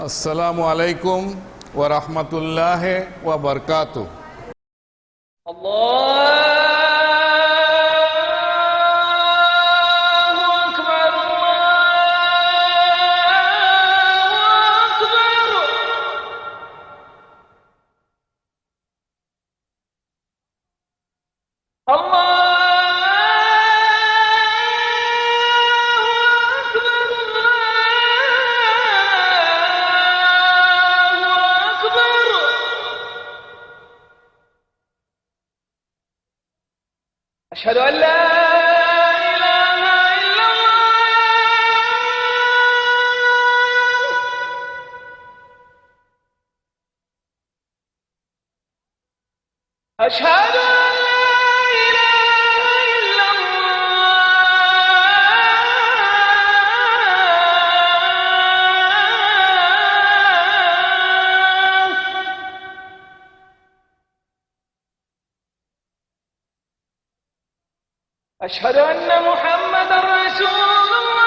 আসসালামু আলাইকুম ওয়া রাহমাতুল্লাহি ওয়া বারাকাতুহু। أشهد أن لا إله إلا الله أشهد أن لا إله إلا الله أشهد أن محمدا رسول الله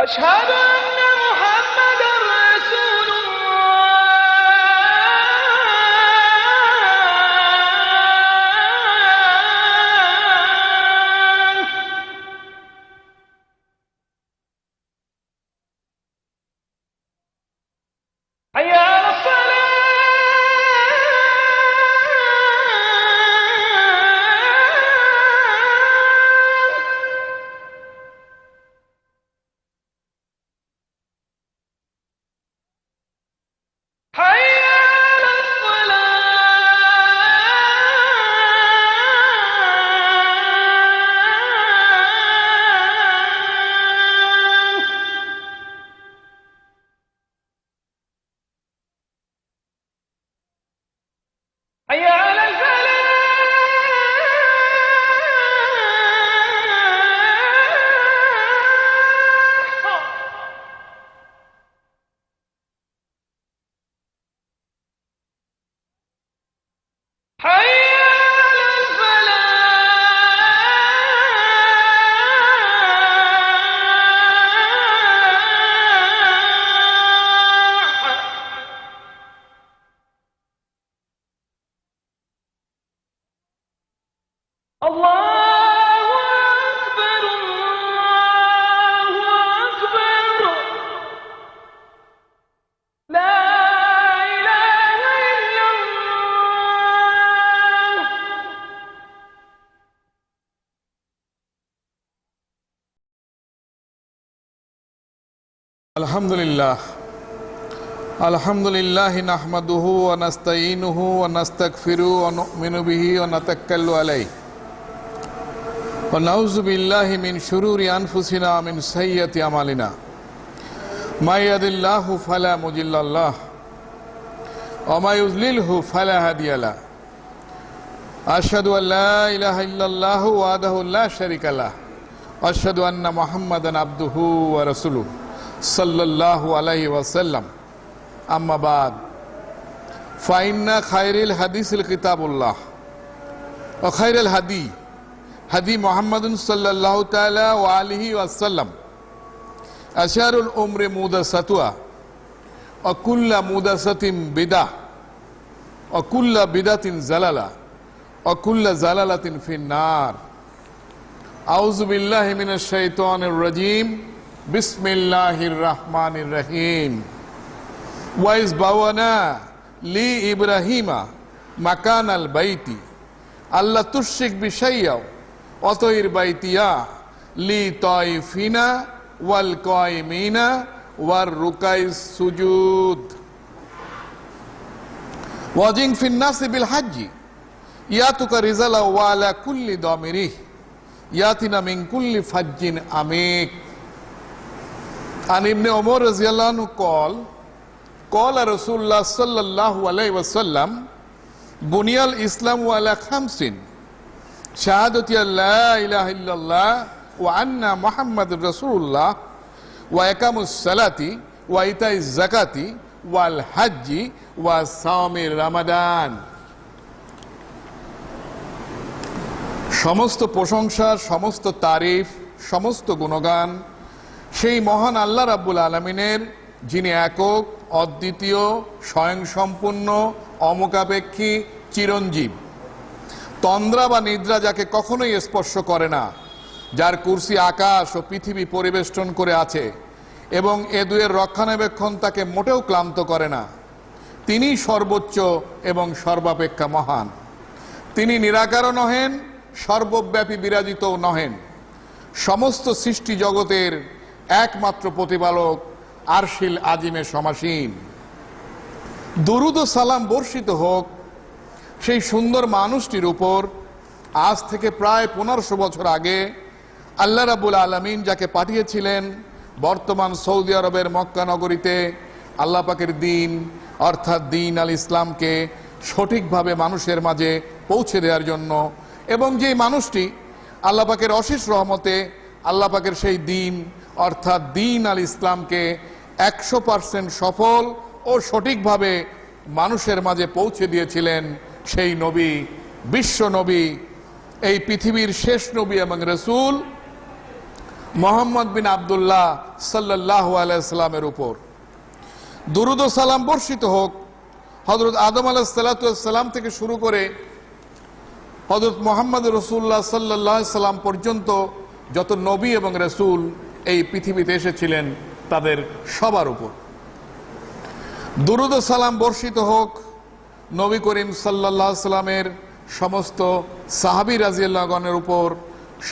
أشهد أن محمدا رسول الله حي على الصلاة حي على الصلاة حي على الفلاح حي على الفلاح الله أكبر الله أكبر لا إله إلا الله আলহামদুলিল্লাহ আলহামদুলিল্লাহি নাহমাদুহু ওয়া নাস্তাঈনুহু ওয়া নাস্তাগফিরুহু ওয়া নু'মিনু বিহি ওয়া নাতাওয়াক্কালু আলাইহি ওয়া নাউযু বিল্লাহি মিন শুরুরি আনফুসিনা ওয়া মিন সাইয়্যাতি আমালিনা মা ইয়াহদিল্লাহু ফালা মুদিল্লা লাহু ওয়া মা ইউদ্লিলহু ফালা হাদিয়া লাহু আশহাদু আল লা ইলাহা ইল্লাল্লাহু ওয়াহদাহু লা শারীকা লাহু ওয়া আশহাদু আন্না মুহাম্মাদান আবদুহু ওয়া রাসূলুহু সাল্লাল্লাহু আলাইহি ওয়াসাল্লাম। আম্মা বাদ ফাইন্না খায়রিল হাদিসিল কিতাবুল্লাহ ওয়া খায়রিল হাদি হাদি মুহাম্মাদুন সাল্লাল্লাহু তাআলা ওয়া আলিহি ওয়াসাল্লাম। আশারুল উমরি মুহদাসাতুহা ওয়া কুল্লু মুহদাসাতিন বিদআহ ওয়া কুল্লু বিদআতিন জালালা ওয়া কুল্লু জালালাতিন ফিন-নার। আউযু বিল্লাহি মিনাশ শাইতানির রাজীম। বিসমিল্লাহির রহমানির রহিম। ওয়াইজ বাওয়ানা লি ইব্রাহিমা মাকানাল বাইতি আল্লা তুশরিক বিশাইয়া ওয়াতাইর বাইতিয়া লি তাইফিনা ওয়াল কাইমিনা ওয়ার রুকাইস সুজুদ ওয়াজিং ফিন নাসি বিল হজ্জি ইয়াতুকা রিজালা ওয়া আলা কুল্লি দামিরিহ ইয়াতিনা মিন কুল্লি ফাজ্জিন আমিক। আন ইবনে ওমর রাদিয়াল্লাহু আনহু قال رسول الله صلى الله عليه وسلم بني الإسلام على 5 شهادة أن لا إله إلا الله وأن محمد رسول الله وإقام الصلاة وإيتاء الزكاة والحج وصوم رمضان। সমস্ত প্রশংসা, সমস্ত তারিফ, সমস্ত গুণগান সেই মহান আল্লাহ রাব্বুল আলামিনের, যিনি একক, অদ্বিতীয়, স্বয়ংসম্পূর্ণ, অমুখাপেক্ষী, চিরঞ্জীব। তন্দ্রা বা নিদ্রা যাকে কখনোই স্পর্শ করে না, যার কুরসি আকাশ ও পৃথিবী পরিবেষ্টন করে আছে এবং এ দুয়ের রক্ষণাবেক্ষণ তাকে মোটেও ক্লান্ত করে না। তিনি সর্বোচ্চ এবং সর্বাপেক্ষা মহান। তিনি নিরাকারও নহেন, সর্বব্যাপী বিরাজিতও নহেন। সমস্ত সৃষ্টি জগতের একমাত্র প্রতিপালক, আরশিল আজিমে সমাসীন। দুরুদ ও সালাম বর্ষিত হোক সেই সুন্দর মানুষটির উপর, আজ থেকে প্রায় 1500 বছর আগে আল্লাহ রাব্বুল আলামিন যাকে পাঠিয়েছিলেন বর্তমান সৌদি আরবের মক্কা নগরীতে আল্লাহ পাকের দিন অর্থাৎ দিন আল ইসলামকে সঠিকভাবে মানুষের মাঝে পৌঁছে দেওয়ার জন্য, এবং যেই মানুষটি আল্লাহ পাকের অশেষ রহমতে আল্লাহ পাকের সেই দিন অর্থাৎ দিন আল ইসলামকে 100% সফল ও সঠিকভাবে মানুষের মাঝে পৌঁছে দিয়েছিলেন সেই নবী, বিশ্ব নবী, এই পৃথিবীর শেষ নবী এবং রাসূল মুহাম্মদ বিন আব্দুল্লাহ সাল্লাল্লাহু আলাইহি সাল্লামের উপর দুরুদ ও সালাম বর্ষিত হোক। হযরত আদম আলাইহিস সালাতু ওয়াস সালাম থেকে শুরু করে হযরত মুহাম্মদ রাসূলুল্লাহ সাল্লাল্লাহু আলাইহি সাল্লাম পর্যন্ত যত নবী এবং রাসূল এই পৃথিবীতে এসেছিলেন তাদের সবার উপর দুরুদ ও সালাম বর্ষিত হোক। নবী করিম সাল্লাল্লাহু আলাইহি সাল্লামের সমস্ত সাহাবী রাদিয়াল্লাহু আনহুর উপর,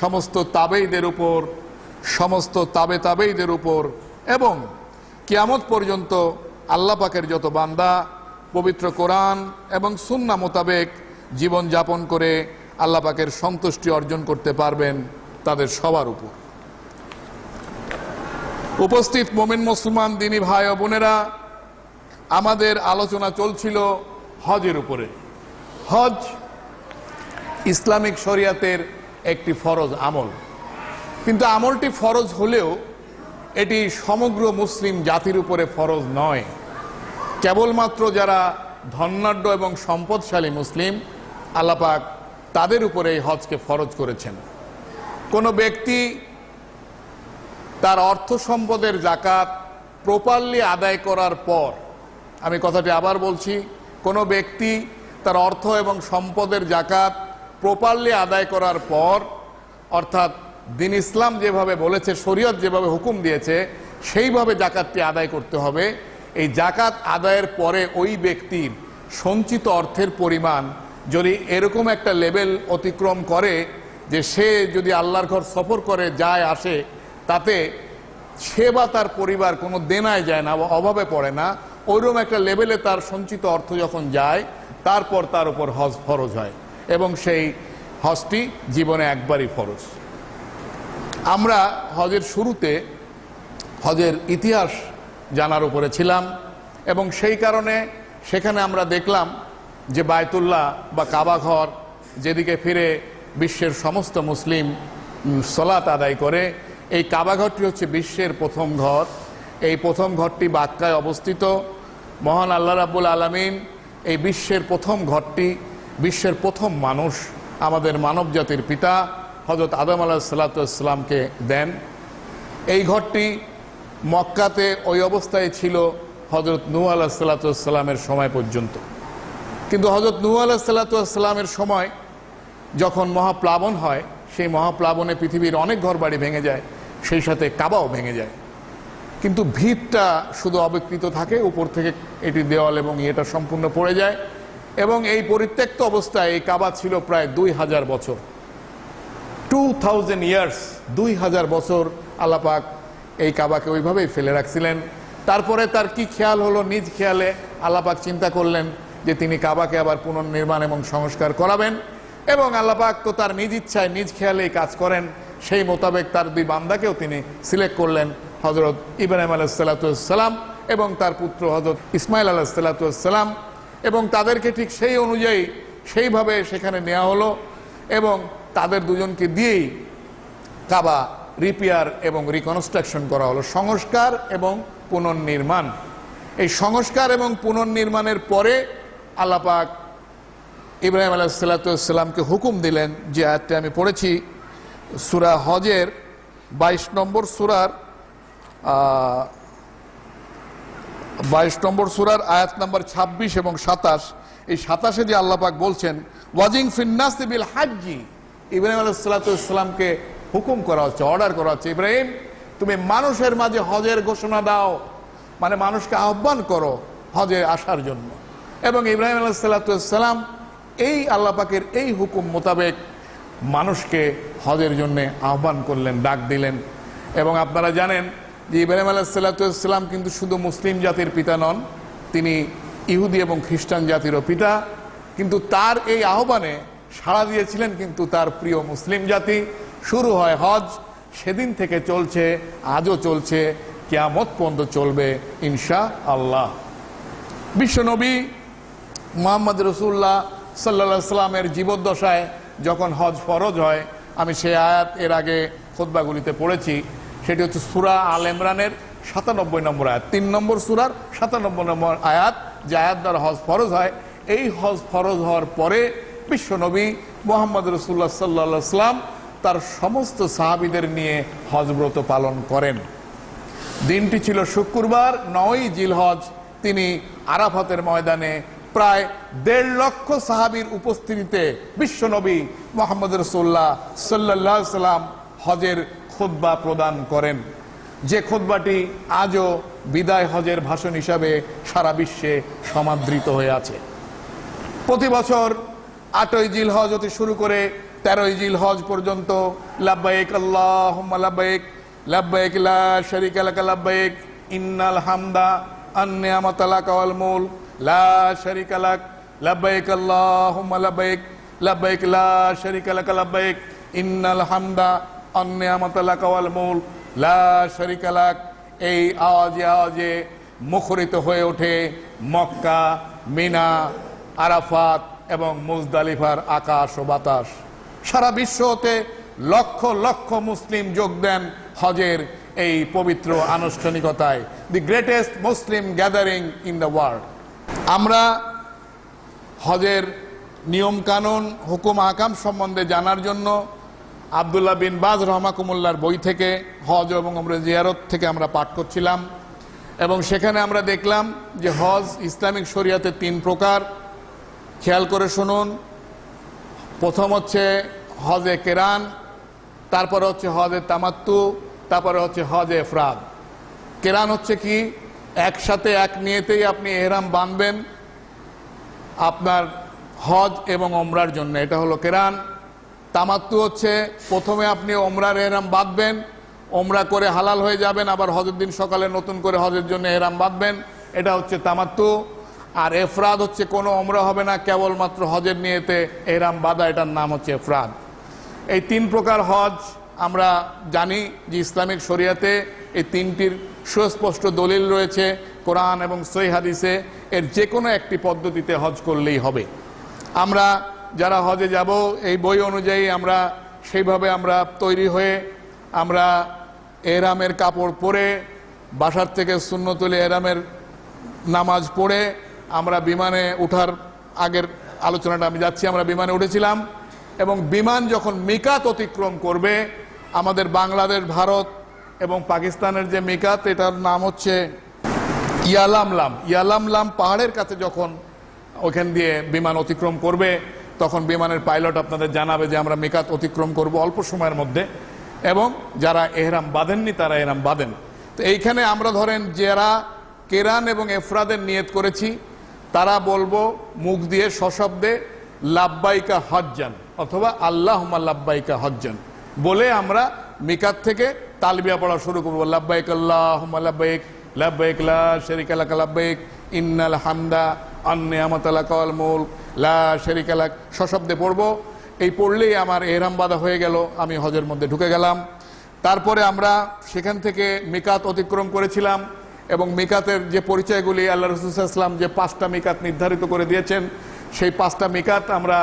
সমস্ত তাবেঈদের উপর, সমস্ত তাবেঈদের উপর, এবং কিয়ামত পর্যন্ত আল্লাহ পাকের যত বান্দা পবিত্র কোরআন এবং সুন্নাহ মোতাবেক জীবন যাপন করে আল্লাহ পাকের সন্তুষ্টি অর্জন করতে পারবেন তাদের সবার উপর। উপস্থিত মুমিন মুসলমান দিনী ভাই ও বোনেরা, আমাদের আলোচনা চলছিল হজের উপরে। হজ ইসলামিক শরিয়াতের একটি ফরজ আমল, কিন্তু আমলটি ফরজ হলেও এটি সমগ্র মুসলিম জাতির উপরে ফরজ নয়। কেবলমাত্র যারা ধনাঢ্য এবং সম্পদশালী মুসলিম আল্লাহ পাক তাদের উপরে এই হজকে ফরজ করেছেন। কোনো ব্যক্তি তার অর্থ সম্পদের যাকাত প্রপারলি আদায় করার পর, আমি কথাটি আবার বলছি, কোনো ব্যক্তি তার অর্থ এবং সম্পদের যাকাত প্রপারলি আদায় করার পর, অর্থাৎ দিন ইসলাম যেভাবে বলেছে, শরীয়ত যেভাবে হুকুম দিয়েছে সেইভাবে যাকাতটি আদায় করতে হবে। এই যাকাত আদায়ের পরে ওই ব্যক্তির সঞ্চিত অর্থের পরিমাণ যদি এরকম একটা লেভেল অতিক্রম করে যে সে যদি আল্লাহর ঘর সফর করে যায় আসে, তাতে সে বা তার পরিবার কোনো দেনায় যায় না, অভাবে পড়ে না, ওইরকম একটা লেভেলে তার সঞ্চিত অর্থ যখন যায় তারপর তার উপর হজ ফরজ হয়, এবং সেই হজটি জীবনে একবারই ফরজ। আমরা হজের শুরুতে হজের ইতিহাস জানার উপরে ছিলাম, এবং সেই কারণে সেখানে আমরা দেখলাম যে বায়তুল্লাহ বা কাবা ঘর যেদিকে ফিরে বিশ্বের সমস্ত মুসলিম সালাত আদায় করে, এই কাবা ঘরটি হচ্ছে বিশ্বের প্রথম ঘর। এই প্রথম ঘরটি বাক্কায় অবস্থিত। মহান আল্লাহ রাব্বুল আলামিন এই বিশ্বের প্রথম ঘরটি বিশ্বের প্রথম মানুষ, আমাদের মানব জাতির পিতা হযরত আদম আলাইহিস সালাতু ওয়াস সালামকে দেন। এই ঘরটি মক্কাতে ওই অবস্থায় ছিল হযরত নূহ আলাইহিস সালাতু ওয়াস সালামের সময় পর্যন্ত, কিন্তু হযরত নূহ আলাইহিস সালাতু ওয়াস সালামের সময় যখন মহাপ্লাবন হয়, সেই মহাপ্লাবনে পৃথিবীর অনেক ঘরবাড়ি ভেঙে যায়, সেই সাথে কাবাও ভেঙে যায়, কিন্তু ভিতটা শুধু অবিকৃত থাকে, উপর থেকে এটি দেওয়াল এবং এটা সম্পূর্ণ পড়ে যায়, এবং এই পরিত্যক্ত অবস্থায় এই কাবা ছিল প্রায় 2000 বছর, 2000 ইয়ার্স, 2000 বছর আল্লাহ পাক এই কাবাকে ওইভাবেই ফেলে রাখছিলেন। তারপরে তার কি খেয়াল হলো, নিজ খেয়ালে আল্লাহ পাক চিন্তা করলেন যে তিনি কাবাকে আবার পুনর্নির্মাণ এবং সংস্কার করাবেন, এবং আল্লাহ পাক তো তার নিজ ইচ্ছায় নিজ খেয়ালেই কাজ করেন। সেই মোতাবেক তার দুই বান্দাকেও তিনি সিলেক্ট করলেন, হযরত ইব্রাহিম আলাইহিস সালাতু ওয়াস সালাম এবং তার পুত্র হযরত ইসমাইল আলাইহিস সালাতু ওয়াস সালাম, এবং তাদেরকে ঠিক সেই অনুযায়ী সেইভাবে সেখানে নেওয়া হলো, এবং তাদের দুজনকে দিয়েই কাবা রিপেয়ার এবং রিকনস্ট্রাকশন করা হলো, সংস্কার এবং পুনর্নির্মাণ। এই সংস্কার এবং পুনর্নির্মাণের পরে আল্লাহ পাক ইব্রাহিম আলাইহিসসালামকে হুকুম দিলেন, যে আয়াতটি আমি পড়েছি সূরা হজের 22 নম্বর সূরার 22 নম্বর সূরার আয়াত নম্বর 26 এবং 27। এই 27-এ যে আল্লাহ পাক বলছেন ওয়াজিং ফিন্নাসি বিল হাজ্জি, ইব্রাহিম আলাইহিসসালামকে হুকুম করা হচ্ছে, অর্ডার করা হচ্ছে, ইব্রাহিম তুমি মানুষের মাঝে হজের ঘোষণা দাও, মানে মানুষকে আহ্বান করো হজে আসার জন্য। এবং ইব্রাহিম আলাইহিসসালাম এই আল্লাহ পাকের এই হুকুম মোতাবেক মানুষকে হজের জন্য আহ্বান করলেন, ডাক দিলেন। এবং আপনারা জানেন যে ইব্রাহিম আলাইহিসসালাম কিন্তু শুধু মুসলিম জাতির পিতা নন, তিনি ইহুদি এবং খ্রিস্টান জাতিরও পিতা। কিন্তু তার এই আহ্বানে সাড়া দিয়েছিলেন কিন্তু তার প্রিয় মুসলিম জাতি। শুরু হয় হজ, সেদিন থেকে চলছে, আজও চলছে, কিয়ামত পর্যন্ত চলবে ইনশাআল্লাহ। বিশ্বনবী মুহাম্মদ রাসূলুল্লাহ সাল্লাল্লাহু আলাইহি সাল্লামের জীবদ্দশায় যখন হজ ফরজ হয়, আমি সেই আয়াত এর আগে খুতবাগুলিতে পড়েছি, সেটি হচ্ছে সূরা আল ইমরানের 97 নম্বর আয়াত, 3 নম্বর সূরার 97 নম্বর আয়াত, যে আয়াত দ্বারা হজ ফরজ হয়। এই হজ ফরজ হওয়ার পরে বিশ্বনবী মুহাম্মদ রাসূলুল্লাহ সাল্লাল্লাহু আলাইহি সাল্লাম তার সমস্ত সাহাবীদের নিয়ে হজব্রত পালন করেন। দিনটি ছিল শুক্রবার, 9ই জিলহজ। তিনি আরাফাতের ময়দানে প্রায় 1.5 লক্ষ সাহাবীর উপস্থিতিতে বিশ্বনবী মুহাম্মদ রাসূলুল্লাহ সাল্লাল্লাহু আলাইহি সাল্লাম হজের খুতবা প্রদান করেন, যে খুতবাটি আজও বিদায় হজের ভাষণ হিসাবে সারা বিশ্বে সমাদৃত হয়ে আছে। প্রতি বছর 8ই জিলহজ হতে শুরু করে 13ই জিলহজ পর্যন্ত লাব্বাইক আল্লাহুম্মা লাব্বাইক, লাব্বাইক লা শারীকা লাকা লাব্বাইক, ইন্নাল হামদা আন নি'মাতা লাকা ওয়াল মুলক লা শারীকা লাক, লাব্বাইক আল্লাহুম্মা লাব্বাইক, লাব্বাইক লা শারীকা লাকা লাব্বাইক, ইন্নাল হামদা আন নি'মাতা লাকা ওয়াল মুলক লা শারীকা লাক। এই আওয়াজে আওয়াজে মুখরিত হয়ে ওঠে মক্কা, মিনা, আরাফাত এবং মুজদালিফার আকাশ ও বাতাস। সারা বিশ্ব হতে লক্ষ লক্ষ মুসলিম যোগ দেন হজের এই পবিত্র আনুষ্ঠানিকতায়, the greatest Muslim gathering in the world. আমরা হজের নিয়ম কানুন, হুকুম আহকাম সম্বন্ধে জানার জন্য আব্দুল্লাহ বিন বাজ রহমাকুমুল্লাহর বই থেকে, হজ এবং উমরা জিয়ারত থেকে আমরা পাঠ করছিলাম। এবং সেখানে আমরা দেখলাম যে হজ ইসলামিক শরিয়াতে 3 প্রকার। খেয়াল করে শুনুন। প্রথম হচ্ছে হজে কেরান, তারপরে হচ্ছে হজে তামাত্তু, তারপরে হচ্ছে হজে ইফরাদ। কেরান হচ্ছে কি? একসাথে এক নিয়তেই আপনি ইহরাম বাঁধবেন আপনার হজ এবং ওমরার জন্য, এটা হলো কেরান। তামাত্তু হচ্ছে প্রথমে আপনি ওমরার ইহরাম বাঁধবেন, ওমরা করে হালাল হয়ে যাবেন, আবার হজের দিন সকালে নতুন করে হজের জন্য ইহরাম বাঁধবেন, এটা হচ্ছে তামাত্তু। আর ইফরাদ হচ্ছে কোনো ওমরা হবে না, কেবলমাত্র হজের নিয়তে ইহরাম বাঁধা, এটার নাম হচ্ছে ইফরাদ। এই 3 প্রকার হজ আমরা জানি যে ইসলামিক শরিয়াতে এই 3টির সুস্পষ্ট দলিল রয়েছে কোরআন এবং সহিহ হাদিসে। এর যে কোনো একটি পদ্ধতিতে হজ করলেই হবে। আমরা যারা হজে যাব এই বই অনুযায়ী আমরা সেইভাবে আমরা তৈরি হয়ে আমরা ইহরামের কাপড় পরে বাসার থেকে সুন্নতুল ইহরামের নামাজ পড়ে আমরা বিমানে ওঠার আগের আলোচনাটা আমি যাচ্ছি, আমরা বিমানে উঠেছিলাম এবং বিমান যখন মিকাত অতিক্রম করবে, আমাদের বাংলাদেশ, ভারত এবং পাকিস্তানের যে মিকাত, এটার নাম হচ্ছে ইয়ালামলাম। ইয়ালামলাম পাহাড়ের কাছে যখন ওখান দিয়ে বিমান অতিক্রম করবে, তখন বিমানের পাইলট আপনাদের জানাবে যে আমরা মিকাত অতিক্রম করব অল্প সময়ের মধ্যে, এবং যারা এহরাম বাঁধেননি তারা এহরাম বাঁধেন। তো এইখানে আমরা ধরেন যারা কেরান এবং ইফরাদের নিয়ত করেছি তারা বলবো মুখ দিয়ে সশব্দে লাব্বাইকা হজ্জান অথবা আল্লাহুম্মা লাব্বাইকা হজ্জান বলে আমরা মিকাত থেকে তালবিয়া পড়া শুরু করব। লাব্বাইক আল্লাহুম্মা লাব্বাইক, লাব্বাইক লা শারীকা লাকা লাব্বাইক, ইন্নাল হামদা আন নি'মাতা লাকা ওয়াল মুলক লা শারীকা লাক, সশব্দে পড়বো। এই পড়লেই আমার ইহরাম বাঁধা হয়ে গেল, আমি হজের মধ্যে ঢুকে গেলাম। তারপরে আমরা সেখান থেকে মিকাত অতিক্রম করেছিলাম এবং মিকাতের যে পরিচয়গুলি আল্লাহ রাসূল সাল্লাল্লাহু আলাইহি ওয়াসাল্লাম যে 5টা মিকাত নির্ধারিত করে দিয়েছেন, সেই 5টা মিকাত আমরা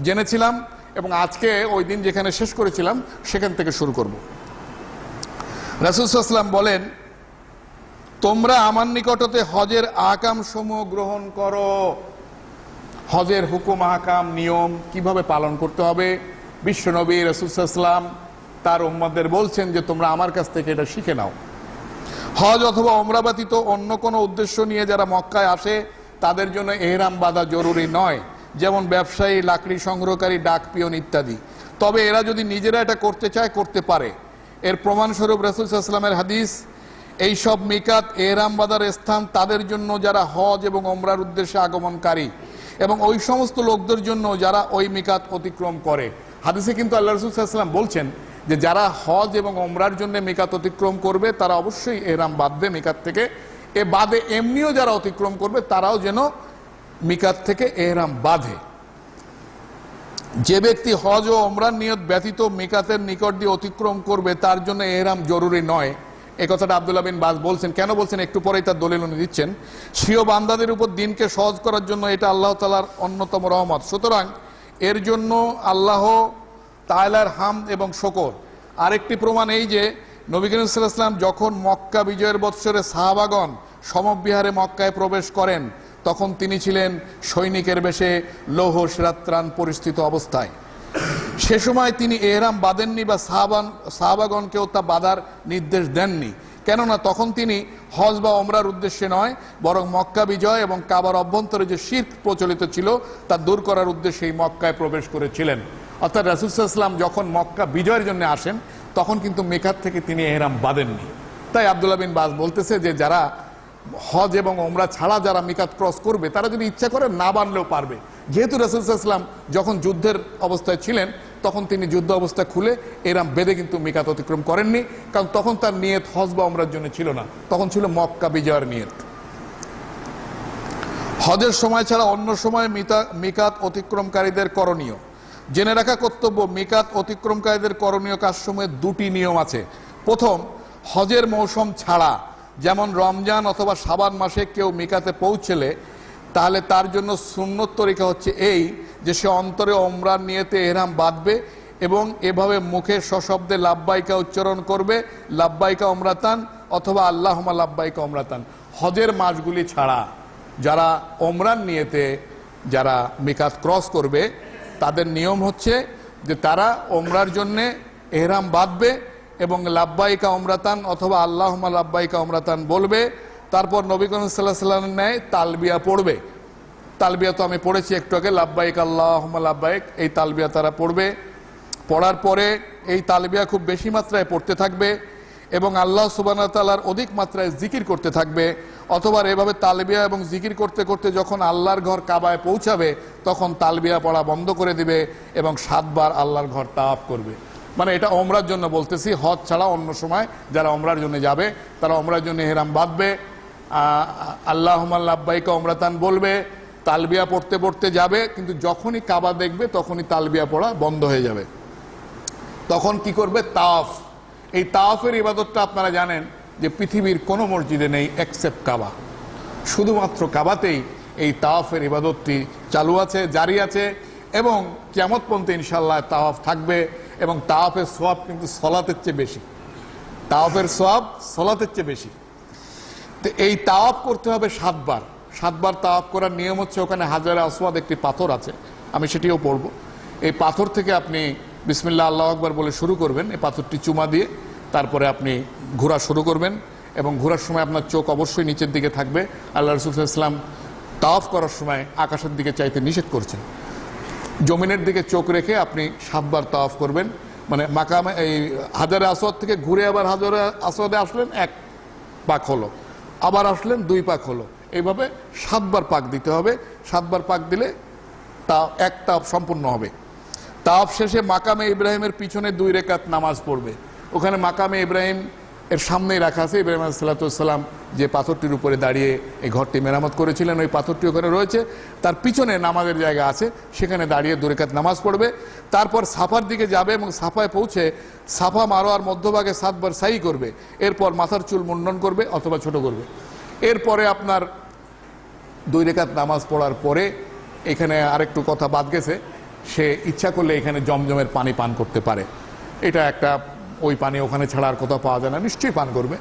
জেনেছিলাম এবং আজকে ওই দিন যেখানে শেষ করেছিলাম সেখান থেকে শুরু করব। রাসূল সাল্লাল্লাহু আলাইহি ওয়াসাল্লাম বলেন, তোমরা আমার নিকটতে হজের আহকাম সমূহ গ্রহণ করো। হজের হুকুম আহকাম নিয়ম কিভাবে পালন করতে হবে বিশ্বনবী রাসূল সাল্লাল্লাহু আলাইহি ওয়াসাল্লাম তার উম্মতদের বলছেন যে তোমরা আমার কাছ থেকে এটা শিখে নাও। হজ অথবা ওমরা ব্যতীত অন্য কোনো উদ্দেশ্য নিয়ে যারা মক্কায় আসে তাদের জন্য ইহরাম বাঁধা জরুরি নয়, যেমন ব্যবসায়ী, লাকড়ি সংগ্রহকারী, ডাক পিয়ন ইত্যাদি। তবে এরা যদি নিজেরা এটা করতে চায় করতে পারে। এর প্রমাণস্বরূপ রাসূল সাল্লাল্লাহু আলাইহি ওয়াসাল্লামের হাদিস, এইসব মিকাত ইহরাম বাঁধার স্থান তাদের জন্য যারা হজ এবং ওমরার উদ্দেশ্যে আগমনকারী এবং ওই সমস্ত লোকদের জন্য যারা ওই মিকাত অতিক্রম করে। হাদিসে কিন্তু আল্লাহ রাসূল সাল্লাল্লাহু আলাইহি ওয়াসাল্লাম বলছেন যে যারা হজ এবং ওমরার জন্য মিকাত অতিক্রম করবে তারা অবশ্যই ইহরাম বাঁধবে মিকাত থেকে। এ বাদে এমনিও যারা অতিক্রম করবে তারাও যেন মিকাত থেকে ইহরাম বাঁধে। যে ব্যক্তি হজ ও ওমরার নিয়ত ব্যতীত মিকাতের নিকট দিয়ে অতিক্রম করবে তার জন্য ইহরাম জরুরি নয়। এই কথাটা আব্দুল্লাহ বিন বাজ বলছেন। কেন বলছেন একটু পরেই তার দলিল উনি দিচ্ছেন। স্বীয় বান্দাদের উপর দিনকে সহজ করার জন্য এটা আল্লাহ তাআলার অন্যতম রহমত, সুতরাং এর জন্য আল্লাহ তাআলার হামদ এবং শুকর। আরেকটি প্রমাণ এই যে নবী করিম সাল্লাল্লাহু আলাইহি ওয়াসাল্লাম যখন মক্কা বিজয়ের বৎসরে সাহাবাগণ সমবিহারে মক্কায় প্রবেশ করেন তখন তিনি ছিলেন সৈনিকের বেশে লৌহ শিরাত্রাণ পরিস্থিত অবস্থায়। সে সময় তিনি ইহরাম বাঁধেননি বা সাহাবাগণকেও তা বাঁধার নির্দেশ দেননি, কেননা তখন তিনি হজ বা ওমরার উদ্দেশ্যে নয় বরং মক্কা বিজয় এবং কাবার অভ্যন্তরে যে শিরক প্রচলিত ছিল তা দূর করার উদ্দেশ্যে এই মক্কায় প্রবেশ করেছিলেন। অর্থাৎ রাসূল সাল্লাল্লাহু আলাইহি ওয়াসাল্লাম যখন মক্কা বিজয়ের জন্য আসেন তখন কিন্তু মিকাত থেকে তিনি ইহরাম বাঁধেননি। তাই আব্দুল্লাহ বিন বাজ বলতেছে যে যারা হজ এবং ওমরা ছাড়া যারা মিকাত ক্রস করবে তারা যদি ইচ্ছা করে না বাঁধলেও পারবে। যেহেতু রাসূল সাল্লাল্লাহু আলাইহি ওয়াসাল্লাম যখন যুদ্ধের অবস্থায় ছিলেন তখন তিনি যুদ্ধ অবস্থায় খুলে ইহরাম বেঁধে কিন্তু মিকাত অতিক্রম করেননি, কারণ তখন তার নিয়ত হজ বা ওমরার জন্য ছিল না, তখন ছিল মক্কা বিজয়ের নিয়ত। হজের সময় ছাড়া অন্য সময় মিকাত অতিক্রমকারীদের করণীয়। জেনে রাখা কর্তব্য, মিকাত অতিক্রমকারীদের করণীয় কাজসমূহের দুটি নিয়ম আছে। প্রথম, হজের মৌসুম ছাড়া, যেমন রমজান অথবা শাবান মাসে কেউ মিকাতে পৌঁছলে তাহলে তার জন্য সুন্নত তরিকা হচ্ছে এই যে সে অন্তরে ওমরার নিয়তে ইহরাম বাঁধবে এবং এভাবে মুখে সশব্দে লাব্বাইকা উচ্চারণ করবে, লাব্বাইকা ওমরাতান অথবা আল্লাহুম্মা লাব্বাইকা ওমরাতান। হজের মাসগুলি ছাড়া যারা ওমরার নিয়তে যারা মিকাত ক্রস করবে তাদের নিয়ম হচ্ছে যে তারা ওমরার জন্যে ইহরাম বাঁধবে এবং লাব্বাইকা ওমরাতান অথবা আল্লাহুম্মা লাব্বাইকা ওমরাতান বলবে। তারপর নবী করিম সাল্লাল্লাহু আলাইহি ওয়াসাল্লামের ন্যায় তালবিয়া পড়বে। তালবিয়া তো আমি পড়েছি একটু আগে, লাব্বাইক আল্লাহুম্মা লাব্বাইক, এই তালবিয়া তারা পড়বে। পড়ার পরে এই তালবিয়া খুব বেশি মাত্রায় পড়তে থাকবে এবং আল্লাহ সুবহানাহু ওয়া তাআলার অধিক মাত্রায় জিকির করতে থাকবে। অথবা এভাবে তালবিয়া এবং জিকির করতে করতে যখন আল্লাহর ঘর কাবায় পৌঁছাবে তখন তালবিয়া পড়া বন্ধ করে দিবে এবং 7 বার আল্লাহর ঘর তাওয়াফ করবে। মানে এটা ওমরার জন্য বলতেছি, হজ ছাড়া অন্য সময় যারা ওমরার জন্য যাবে তারা ওমরার জন্য ইহরাম বাঁধবে, আল্লাহুম্মা লাব্বাইকা ওমরাতান বলবে, তালবিয়া পড়তে পড়তে যাবে, কিন্তু যখনই কাবা দেখবে তখনই তালবিয়া পড়া বন্ধ হয়ে যাবে। তখন কি করবে? তাওয়াফ। এই তাওয়াফের ইবাদতটা আপনারা জানেন যে পৃথিবীর কোনো মসজিদে নেই এক্সেপ্ট কাবা। শুধুমাত্র কাবাতেই এই তাওয়াফের ইবাদতটি চালু আছে, জারি আছে এবং কিয়ামত পর্যন্ত ইনশাআল্লাহ তাওয়াফ থাকবে। এবং তাওয়াফের সওয়াব কিন্তু সলাতের চেয়ে বেশি, তাওয়াফের সওয়াব সলাতের চেয়ে বেশি। তো এই তাওয়াফ করতে হবে 7 বার। 7 বার তাওয়াফ করার নিয়ম হচ্ছে ওখানে হাজারে আসওয়াদ একটি পাথর আছে, আমি সেটিও পড়ব। এই পাথর থেকে আপনি বিসমিল্লাহ আল্লাহু আকবার বলে শুরু করবেন, এই পাথরটি চুমা দিয়ে তারপরে আপনি ঘোরা শুরু করবেন এবং ঘোরার সময় আপনার চোখ অবশ্যই নিচের দিকে থাকবে। আল্লাহ রাসূল সাল্লাল্লাহু আলাইহি ওয়াসাল্লাম তাওয়াফ করার সময় আকাশের দিকে চাইতে নিষেধ করছেন। জমিনের দিকে চোখ রেখে আপনি 7 বার তাওয়াফ করবেন। মানে মাকামে এই হাজারে আসওয়াদ থেকে ঘুরে আবার হাজারে আসওয়াদে আসলেন 1 পাক হলো, আবার আসলেন 2 পাক হলো, এইভাবে 7 বার পাক দিতে হবে। 7 বার পাক দিলে তা এক তাওয়াফ সম্পূর্ণ হবে। তাওয়াফ শেষে মাকামে ইব্রাহিমের পিছনে 2 রাকাত নামাজ পড়বে। ওখানে মাকামে ইব্রাহিম এর সামনেই রাখা আছে, ইব্রাহিম আলাইহিস সালাম যে পাথরটির উপরে দাঁড়িয়ে এই ঘরটি মেরামত করেছিলেন ওই পাথরটি ওখানে রয়েছে, তার পিছনে নামাজের জায়গা আছে, সেখানে দাঁড়িয়ে 2 রাকাত নামাজ পড়বে। তারপর সাফার দিকে যাবে এবং সাফায় পৌঁছে সাফা মারোয়ার মধ্যভাগে 7 বার সাই করবে। এরপর মাথার চুল মুন্ডন করবে অথবা ছোট করবে। এরপরে আপনার 2 রাকাত নামাজ পড়ার পরে এখানে আরেকটু কথা বাদ গেছে, সে ইচ্ছা করলে এখানে জমজমের পানি পান করতে পারে। এটা একটা, ওই পানি ওখানে ছাড়া আর কোথাও পাওয়া যায় না, নিশ্চয়ই পান করবে।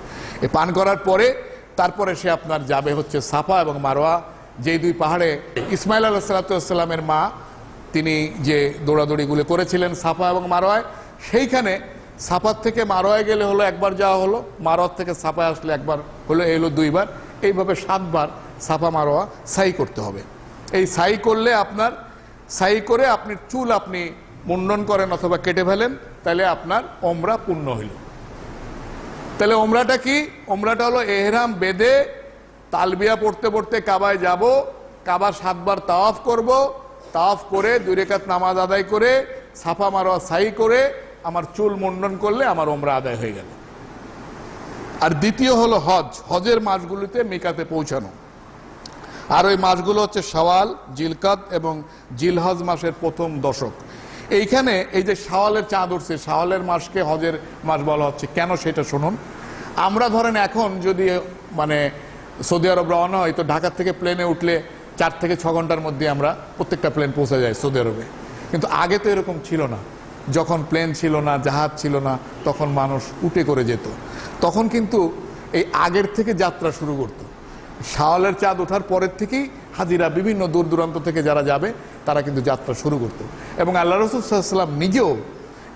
এই পান করার পরে তারপরে সে আপনার যাবে হচ্ছে সাফা এবং মারোয়া যে দুই পাহাড়ে ইসমাইল আলাইহিসসালামের মা তিনি যে দৌড়াদৌড়িগুলো করেছিলেন সাফা এবং মারোয়ায়, সেইখানে সাফার থেকে মারোয়ায় গেলে হলো একবার যাওয়া হলো, মারোয়ার থেকে সাফায় আসলে একবার হলো, এই হলো দুইবার, এইভাবে 7 বার সাফা মারোয়া সাই করতে হবে। এই সাই করলে আপনার সাই করে আপনি চুল আপনি মুন্ডন করেন অথবা কেটে ফেলেন, তাহলে আপনার ওমরা পূর্ণ হইল। তাহলে ওমরাটা কি? ওমরাটা হলো এহরাম বেঁধে তালবিয়া পড়তে পড়তে কাবায় যাব, কাবার 7 বার তাওয়াফ করব, তাওয়াফ করে 2 রাকাত নামাজ আদায় করে সাফা মারোয়া সাই করে আমার চুল মুন্ডন করলে আমার ওমরা আদায় হয়ে গেল। আর দ্বিতীয় হলো হজ, হজের মাসগুলিতে মিকাতে পৌঁছানো। আর ওই মাসগুলো হচ্ছে শাওয়াল, জিলকাদ এবং জিলহজ মাসের প্রথম দশক। এইখানে এই যে শাওয়ালের চাঁদ উঠছে, শাওয়ালের মাসকে হজের মাস বলা হচ্ছে কেন সেটা শুনুন। আমরা ধরেন এখন যদি মানে সৌদি আরব রওনা হয়, তো ঢাকার থেকে প্লেনে উঠলে 4 থেকে 6 ঘন্টার মধ্যে আমরা প্রত্যেকটা প্লেন পৌঁছে যায় সৌদি আরবে। কিন্তু আগে তো এরকম ছিল না, যখন প্লেন ছিল না, জাহাজ ছিল না, তখন মানুষ উটে করে যেত। তখন কিন্তু এই আগের থেকে যাত্রা শুরু করত। শাওয়ালের চাঁদ ওঠার পরের থেকেই হাজিরা বিভিন্ন দূর দূরান্ত থেকে যারা যাবে তারা কিন্তু যাত্রা শুরু করত। এবং আল্লাহ রাসূল সাল্লাল্লাহু আলাইহি ওয়াসাল্লাম নিজেও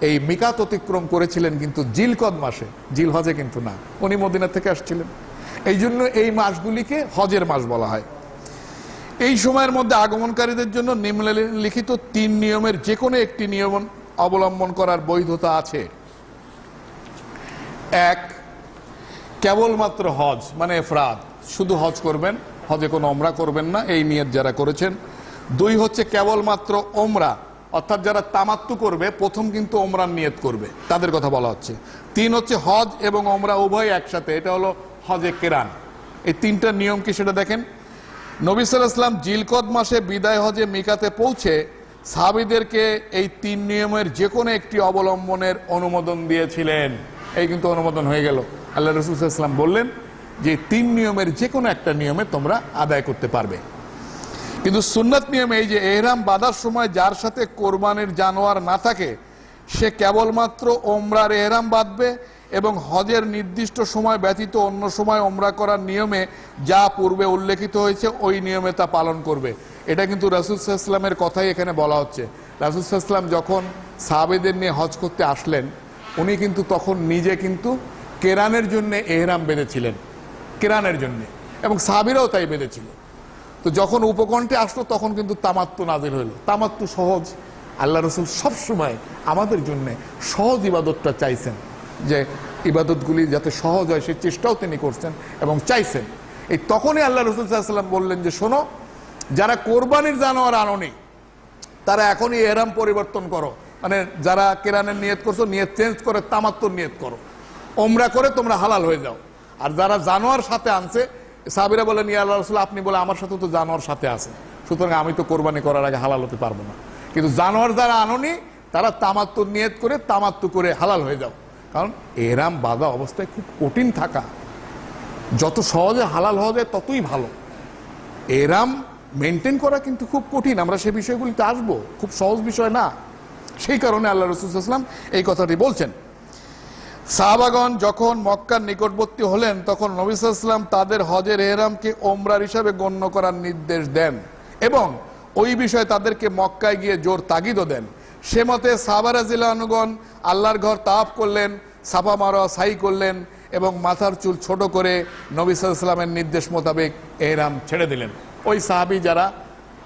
এই মিকাত অতিক্রম করেছিলেন কিন্তু জিলকদ মাসে, জিলহজে কিন্তু না, উনি মদিনা থেকে আসছিলেন। এই জন্য এই মাসগুলিকে হজের মাস বলা হয়। এই সময়ের মধ্যে আগমনকারীদের জন্য নিম্নলিখিত 3 নিয়মের যে কোনো একটি নিয়ম অবলম্বন করার বৈধতা আছে। 1, কেবলমাত্র হজ মানে ইফরাদ, শুধু হজ করবেন, হজে কোনো ওমরা করবেন না, এই নিয়ত যারা করেছেন। 2 হচ্ছে কেবলমাত্র ওমরা, অর্থাৎ যারা তামাত্তু করবে প্রথম কিন্তু ওমরার নিয়ত করবে, তাদের কথা বলা হচ্ছে। 3 হচ্ছে হজ এবং ওমরা উভয় একসাথে, এটা হলো হজে কেরান। এই 3টা নিয়ম কি সেটা দেখেন। নবী সাল্লাল্লাহু আলাইহি ওয়াসাল্লাম জিলকদ মাসে বিদায় হজে মিকাতে পৌঁছে সাহাবীদেরকে এই 3 নিয়মের যে কোনো একটি অবলম্বনের অনুমোদন দিয়েছিলেন। এই কিন্তু অনুমোদন হয়ে গেল। আল্লাহ রাসূল সাল্লাল্লাহু আলাইহি ওয়াসাল্লাম বললেন যে 3 নিয়মের যে কোনো একটা নিয়মে তোমরা আদায় করতে পারবে। কিন্তু সুন্নাত নিয়মে এই যে এহরাম বাঁধার সময় যার সাথে কোরবানির জানোয়ার না থাকে সে কেবলমাত্র ওমরার এহরাম বাঁধবে এবং হজের নির্দিষ্ট সময় ব্যতীত অন্য সময় ওমরা করার নিয়মে যা পূর্বে উল্লেখিত হয়েছে ওই নিয়মে তা পালন করবে। এটা কিন্তু রাসূল সাল্লাল্লাহু আলাইহি ওয়াসাল্লামের কথাই এখানে বলা হচ্ছে। রাসূল সাল্লাল্লাহু আলাইহি ওয়াসাল্লাম যখন সাহাবীদের নিয়ে হজ করতে আসলেন, উনি কিন্তু তখন নিজে কিন্তু কেরানের জন্য এহরাম বেঁধেছিলেন, কেরানের জন্য, এবং সাহাবীরাও তাই বেঁধেছিল। তো যখন উপকণ্ঠে আসলো তখন কিন্তু তামাত্তু নাজিল হইল। তামাত্তু সহজ, আল্লাহ রাসূল সবসময় আমাদের জন্য সহজ ইবাদতটা চাইছেন, যে ইবাদতগুলি যাতে সহজ হয় সেই চেষ্টাও তিনি করছেন এবং চাইছেন। এই তখনই আল্লাহ রাসূল সাল্লাল্লাহু আলাইহি ওয়াসাল্লাম বললেন যে শোনো, যারা কোরবানির জানোয়ার আনোনি তারা এখনই এহরাম পরিবর্তন করো, মানে যারা কেরানের নিয়ত করছো নিয়ত চেঞ্জ করে তামাত্তুর নিয়ত করো, ওমরা করে তোমরা হালাল হয়ে যাও। আর যারা জানোয়ার সাথে আনছে, সাহাবীরা বলেন ইয়া আল্লাহর রাসূল আপনি বলে আমার সাথে তো জানোয়ার সাথে আছে, সুতরাং আমি তো কোরবানি করার আগে হালাল হতে পারবো না। কিন্তু জানোয়ার যারা আনোনি তারা তামাত্তুর নিয়ত করে তামাত্তু করে হালাল হয়ে যাও। কারণ এহরাম বাঁধা অবস্থায় খুব কঠিন থাকা, যত সহজে হালাল হওয়া যায় ততই ভালো। এহরাম মেনটেন করা কিন্তু খুব কঠিন, আমরা সে বিষয়গুলিতে আসবো, খুব সহজ বিষয় না। সেই কারণে আল্লাহ রাসূল সাল্লাল্লাহু আলাইহি ওয়াসাল্লাম এই কথাটি বলছেন। সাহাবাগণ যখন মক্কার নিকটবর্তী হলেন তখন নবী সাল্লাল্লাহু আলাইহি ওয়াসাল্লাম তাদের হজের এহরামকে ওমরার হিসাবে গণ্য করার নির্দেশ দেন এবং ওই বিষয়ে তাদেরকে মক্কায় গিয়ে জোর তাগিদও দেন। সে মতে সাহাবা রাদিয়াল্লাহু আনহুগণ আল্লাহর ঘর তাওয়াফ করলেন, সাফা মারোয়া সাই করলেন এবং মাথার চুল ছোট করে নবী সাল্লাল্লাহু আলাইহি ওয়াসাল্লামের নির্দেশ মোতাবেক এহরাম ছেড়ে দিলেন। ওই সাহাবী যারা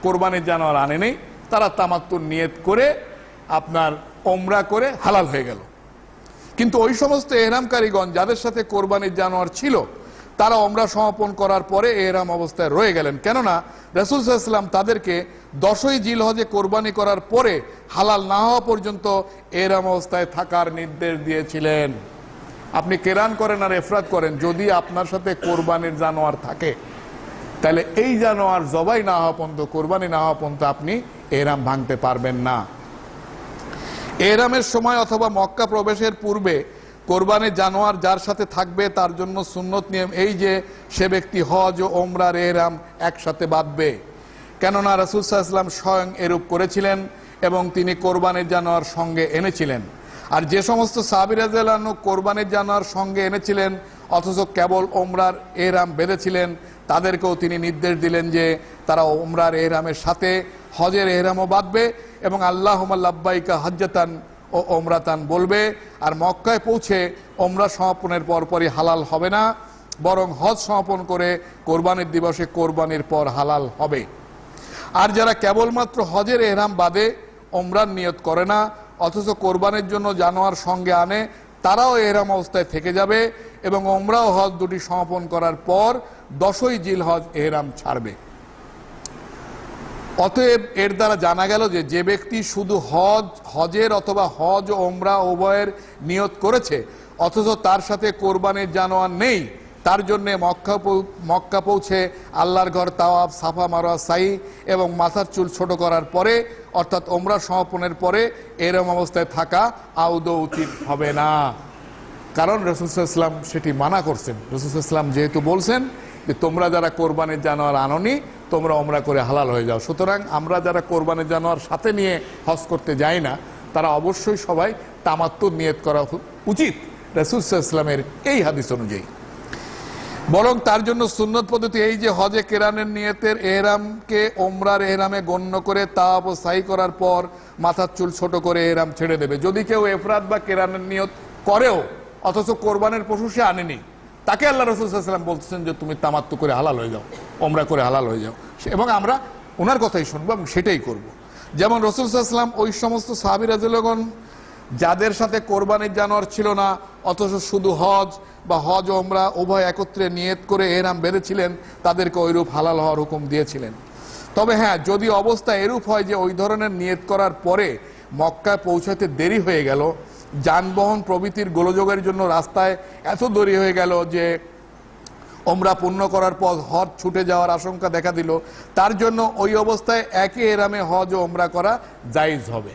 কোরবানির জানোয়ার আনেনি তারা তামাত্তুর নিয়ত করে আপনার ওমরা করে হালাল হয়ে গেল। কিন্তু ওই সমস্ত এহরামকারীগণ যাদের সাথে কোরবানির জানোয়ার ছিল তারা ওমরা সমাপন করার পরে এহরাম অবস্থায় রয়ে গেলেন, কেননা রাসূল সাল্লাল্লাহু আলাইহি ওয়াসাল্লাম তাদেরকে 10ই জিলহজে কোরবানি করার পরে হালাল না হওয়া পর্যন্ত এহরাম অবস্থায় থাকার নির্দেশ দিয়েছিলেন। আপনি কেরান করেন আর ইফরাদ করেন, যদি আপনার সাথে কোরবানির জানোয়ার থাকে তাহলে এই জানোয়ার জবাই না হওয়া পর্যন্ত, কোরবানি না হওয়া পর্যন্ত আপনি এহরাম ভাঙতে পারবেন না। এহরামের সময় অথবা মক্কা প্রবেশের পূর্বে কোরবানির জানোয়ার যার সাথে থাকবে তার জন্য সুন্নত নিয়ম এই যে সে ব্যক্তি হজ ও ওমরার এহরাম একসাথে বাঁধবে, কেননা রাসূল সাল্লাল্লাহু আলাইহি ওয়াসাল্লাম স্বয়ং এরূপ করেছিলেন এবং তিনি কোরবানির জানোয়ার সঙ্গে এনেছিলেন। আর যে সমস্ত সাহাবী রাদিয়াল্লাহু আনহু কোরবানির জানোয়ার সঙ্গে এনেছিলেন অথচ কেবল ওমরার এহরাম বেঁধেছিলেন, তাদেরকেও তিনি নির্দেশ দিলেন যে তারা ওমরার এহরামের সাথে হজের এহরামও বাঁধবে এবং আল্লাহুম্মা লাব্বাইকা হজ্জাতান ও ওমরাতান বলবে। আর মক্কায় পৌঁছে ওমরা সমাপনের পরপরই হালাল হবে না, বরং হজ সমাপন করে কোরবানির দিবসে কোরবানির পর হালাল হবে। আর যারা কেবলমাত্র হজের এহরাম বাঁধে, ওমরার নিয়ত করে না, অথচ কোরবানির জন্য জানোয়ার সঙ্গে আনে, তারাও এহরাম অবস্থায় থেকে যাবে এবং ওমরা ও হজ দুটি সমাপন করার পর 10ই জিলহজ এহরাম ছাড়বে। অতএব এর দ্বারা জানা গেল যে যে ব্যক্তি শুধু হজের অথবা হজ ও ওমরা উভয়ের নিয়ত করেছে অথচ তার সাথে কোরবানির জানোয়ার নেই, তার জন্য মক্কা পৌঁছে আল্লাহর ঘর তাওয়াফ, সাফা মারওয়া সাই এবং মাথার চুল ছোট করার পরে অর্থাৎ ওমরা সমাপনের পরে এরম অবস্থায় থাকা আদৌ উচিত হবে না। কারণ রাসূল সাল্লাল্লাহু আলাইহি ওয়াসাল্লাম সেটি মানা করছেন। রাসূল সাল্লাল্লাহু আলাইহি ওয়াসাল্লাম যেহেতু বলছেন যে তোমরা যারা কোরবানির জানোয়ার আনোনি তোমরা ওমরা করে হালাল হয়ে যাও, সুতরাং আমরা যারা কোরবানির জানোয়ার সাথে নিয়ে হজ করতে যাই না তারা অবশ্যই সবাই তামাত্তুর নিয়ত করা উচিত রাসূল সাল্লাল্লাহু আলাইহি ওয়াসাল্লামের এই হাদিস অনুযায়ী। বরং তার জন্য সুন্নত পদ্ধতি এই যে হজে কেরানের নিয়তের এহরামকে ওমরার এহরামে গণ্য করে তাওয়াফ ও সাই করার পর মাথার চুল ছোট করে এহরাম ছেড়ে দেবে। যদি কেউ ইফরাদ বা কেরানের নিয়ত করেও অথচ কোরবানির পশু সে আনেনি, তাকে আল্লাহ রাসূল সাল্লাল্লাহু আলাইহি ওয়াসাল্লাম বলতেছেন যে তুমি তামাত্তু করে হালাল হয়ে যাও, ওমরা করে হালাল হয়ে যাও, এবং আমরা ওনার কথাই শুনবো এবং সেটাই করব। যেমন রাসূল সাল্লাল্লাহু আলাইহি ওয়াসাল্লাম ওই সমস্ত সাহাবী রাদিয়াল্লাহু যাদের সাথে কোরবানির জানোয়ার ছিল না অথচ শুধু হজ বা হজ ও ওমরা উভয় একত্রে নিয়ত করে এহরাম বেঁধেছিলেন, তাদেরকে ওইরূপ হালাল হওয়ার হুকুম দিয়েছিলেন। তবে হ্যাঁ, যদি অবস্থা এরূপ হয় যে ওই ধরনের নিয়ত করার পরে মক্কায় পৌঁছাতে দেরি হয়ে গেল, যানবাহন প্রভৃতির গোলযোগের জন্য রাস্তায় এত দেরি হয়ে গেল যে ওমরা পূর্ণ করার পর হজ ছুটে যাওয়ার আশঙ্কা দেখা দিল, তার জন্য ওই অবস্থায় একই এহরামে হজ ও ওমরা করা জায়েজ হবে।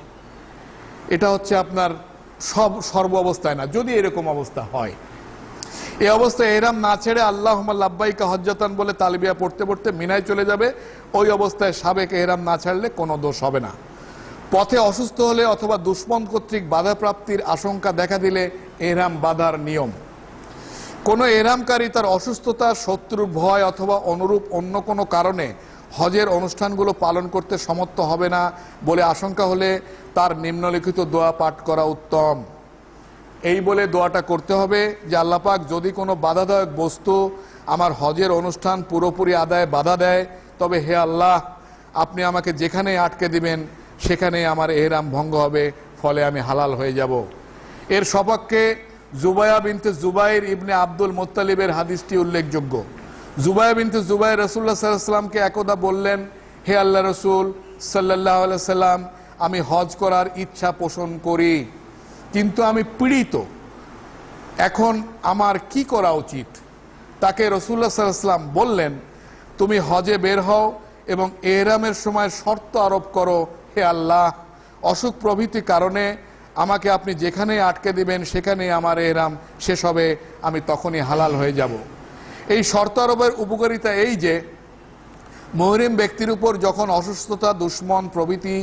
এটা হচ্ছে আপনার সর্ব অবস্থায় না, যদি এরকম অবস্থা হয়। এই অবস্থায় এহরাম না ছেড়ে আল্লাহুম্মা লাব্বাইকা হজ্জাতান বলে তালবিয়া পড়তে পড়তে মিনায় চলে যাবে। ওই অবস্থায় সাবেক এহরাম না ছাড়লে কোনো দোষ হবে না। পথে অসুস্থ হলে অথবা দুশমন কর্তৃক বাধা প্রাপ্তির আশঙ্কা দেখা দিলে এহরাম বাঁধার নিয়ম। কোনো এহরামকারী তার অসুস্থতা, শত্রুর ভয় অথবা অনুরূপ অন্য কোনো কারণে হজের অনুষ্ঠানগুলো পালন করতে সমর্থ হবে না বলে আশঙ্কা হলে তার নিম্নলিখিত দোয়া পাঠ করা উত্তম। এই বলে দোয়াটা করতে হবে যে আল্লাহ পাক যদি কোনো বাধাদায়ক বস্তু আমার হজের অনুষ্ঠান পুরোপুরি আদায়ে বাধা দেয়, তবে হে আল্লাহ, আপনি আমাকে যেখানেই আটকে দিবেন সেখানেই আমার এহরাম ভঙ্গ হবে, ফলে আমি হালাল হয়ে যাব। এর সপক্ষে জুবাইয়া বিনতে জুবাইর ইবনে আব্দুল মুত্তালিবের হাদিসটি উল্লেখযোগ্য। জুবাইয়া বিনতে জুবাইর রাসূলুল্লাহ সাল্লাল্লাহু আলাইহি ওয়াসাল্লামকে একদা বললেন, হে আল্লাহ রাসূল সাল্লাল্লাহু আলাইহি ওয়াসাল্লাম, আমি হজ করার ইচ্ছা পোষণ করি, কিন্তু আমি পীড়িত, এখন আমার কি করা উচিত? তাকে রাসূলুল্লাহ সাল্লাল্লাহু আলাইহি ওয়াসাল্লাম বললেন, তুমি হজে বের হও এবং এহরামের সময় শর্ত আরোপ করো, হে আল্লাহ, অসুখ প্রভৃতি কারণে আমাকে আপনি যেখানেই আটকে দিবেন সেখানেই আমার এহরাম শেষ হবে, আমি তখনই হালাল হয়ে যাব। এই শর্ত আরোপের উপকারিতা এই যে মুহরিম ব্যক্তির উপর যখন অসুস্থতা, দুশমন প্রভৃতি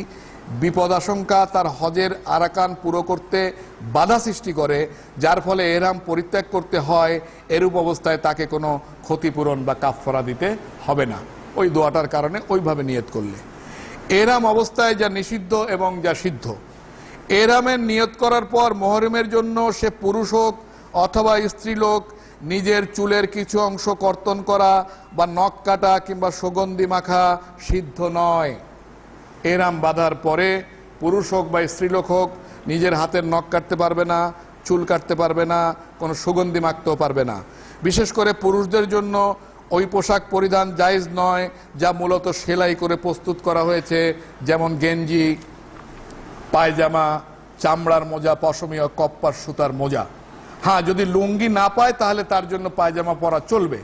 বিপদাশঙ্কা তার হজের আরাকান পুরো করতে বাধা সৃষ্টি করে, যার ফলে এহরাম পরিত্যাগ করতে হয়, এরূপ অবস্থায় তাকে কোনো ক্ষতিপূরণ বা কাফফারা দিতে হবে না, ওই দোয়াটার কারণে ওইভাবে নিয়ত করলে। এহরাম অবস্থায় যা নিষিদ্ধ এবং যা সিদ্ধ। এহরামের নিয়ত করার পর মুহরিমের জন্য সে পুরুষ হোক অথবা স্ত্রী লোক নিজের চুলের কিছু অংশ কর্তন করা বা নখ কাটা কিংবা সুগন্ধি মাখা সিদ্ধ নয়। এহরাম বাঁধার পরে পুরুষ হোক বা স্ত্রীলোক হোক নিজের হাতের নখ কাটতে পারবে না, চুল কাটতে পারবে না, কোনো সুগন্ধি মাখতেও পারবে না। বিশেষ করে পুরুষদের জন্য ওই পোশাক পরিধান জায়েজ নয় যা মূলত সেলাই করে প্রস্তুত করা হয়েছে, যেমন গেঞ্জি, পায়জামা, চামড়ার মোজা, পশমীয় কপ্পার সুতার মোজা। হ্যাঁ, যদি লুঙ্গি না পায় তাহলে তার জন্য পায়জামা পরা চলবে।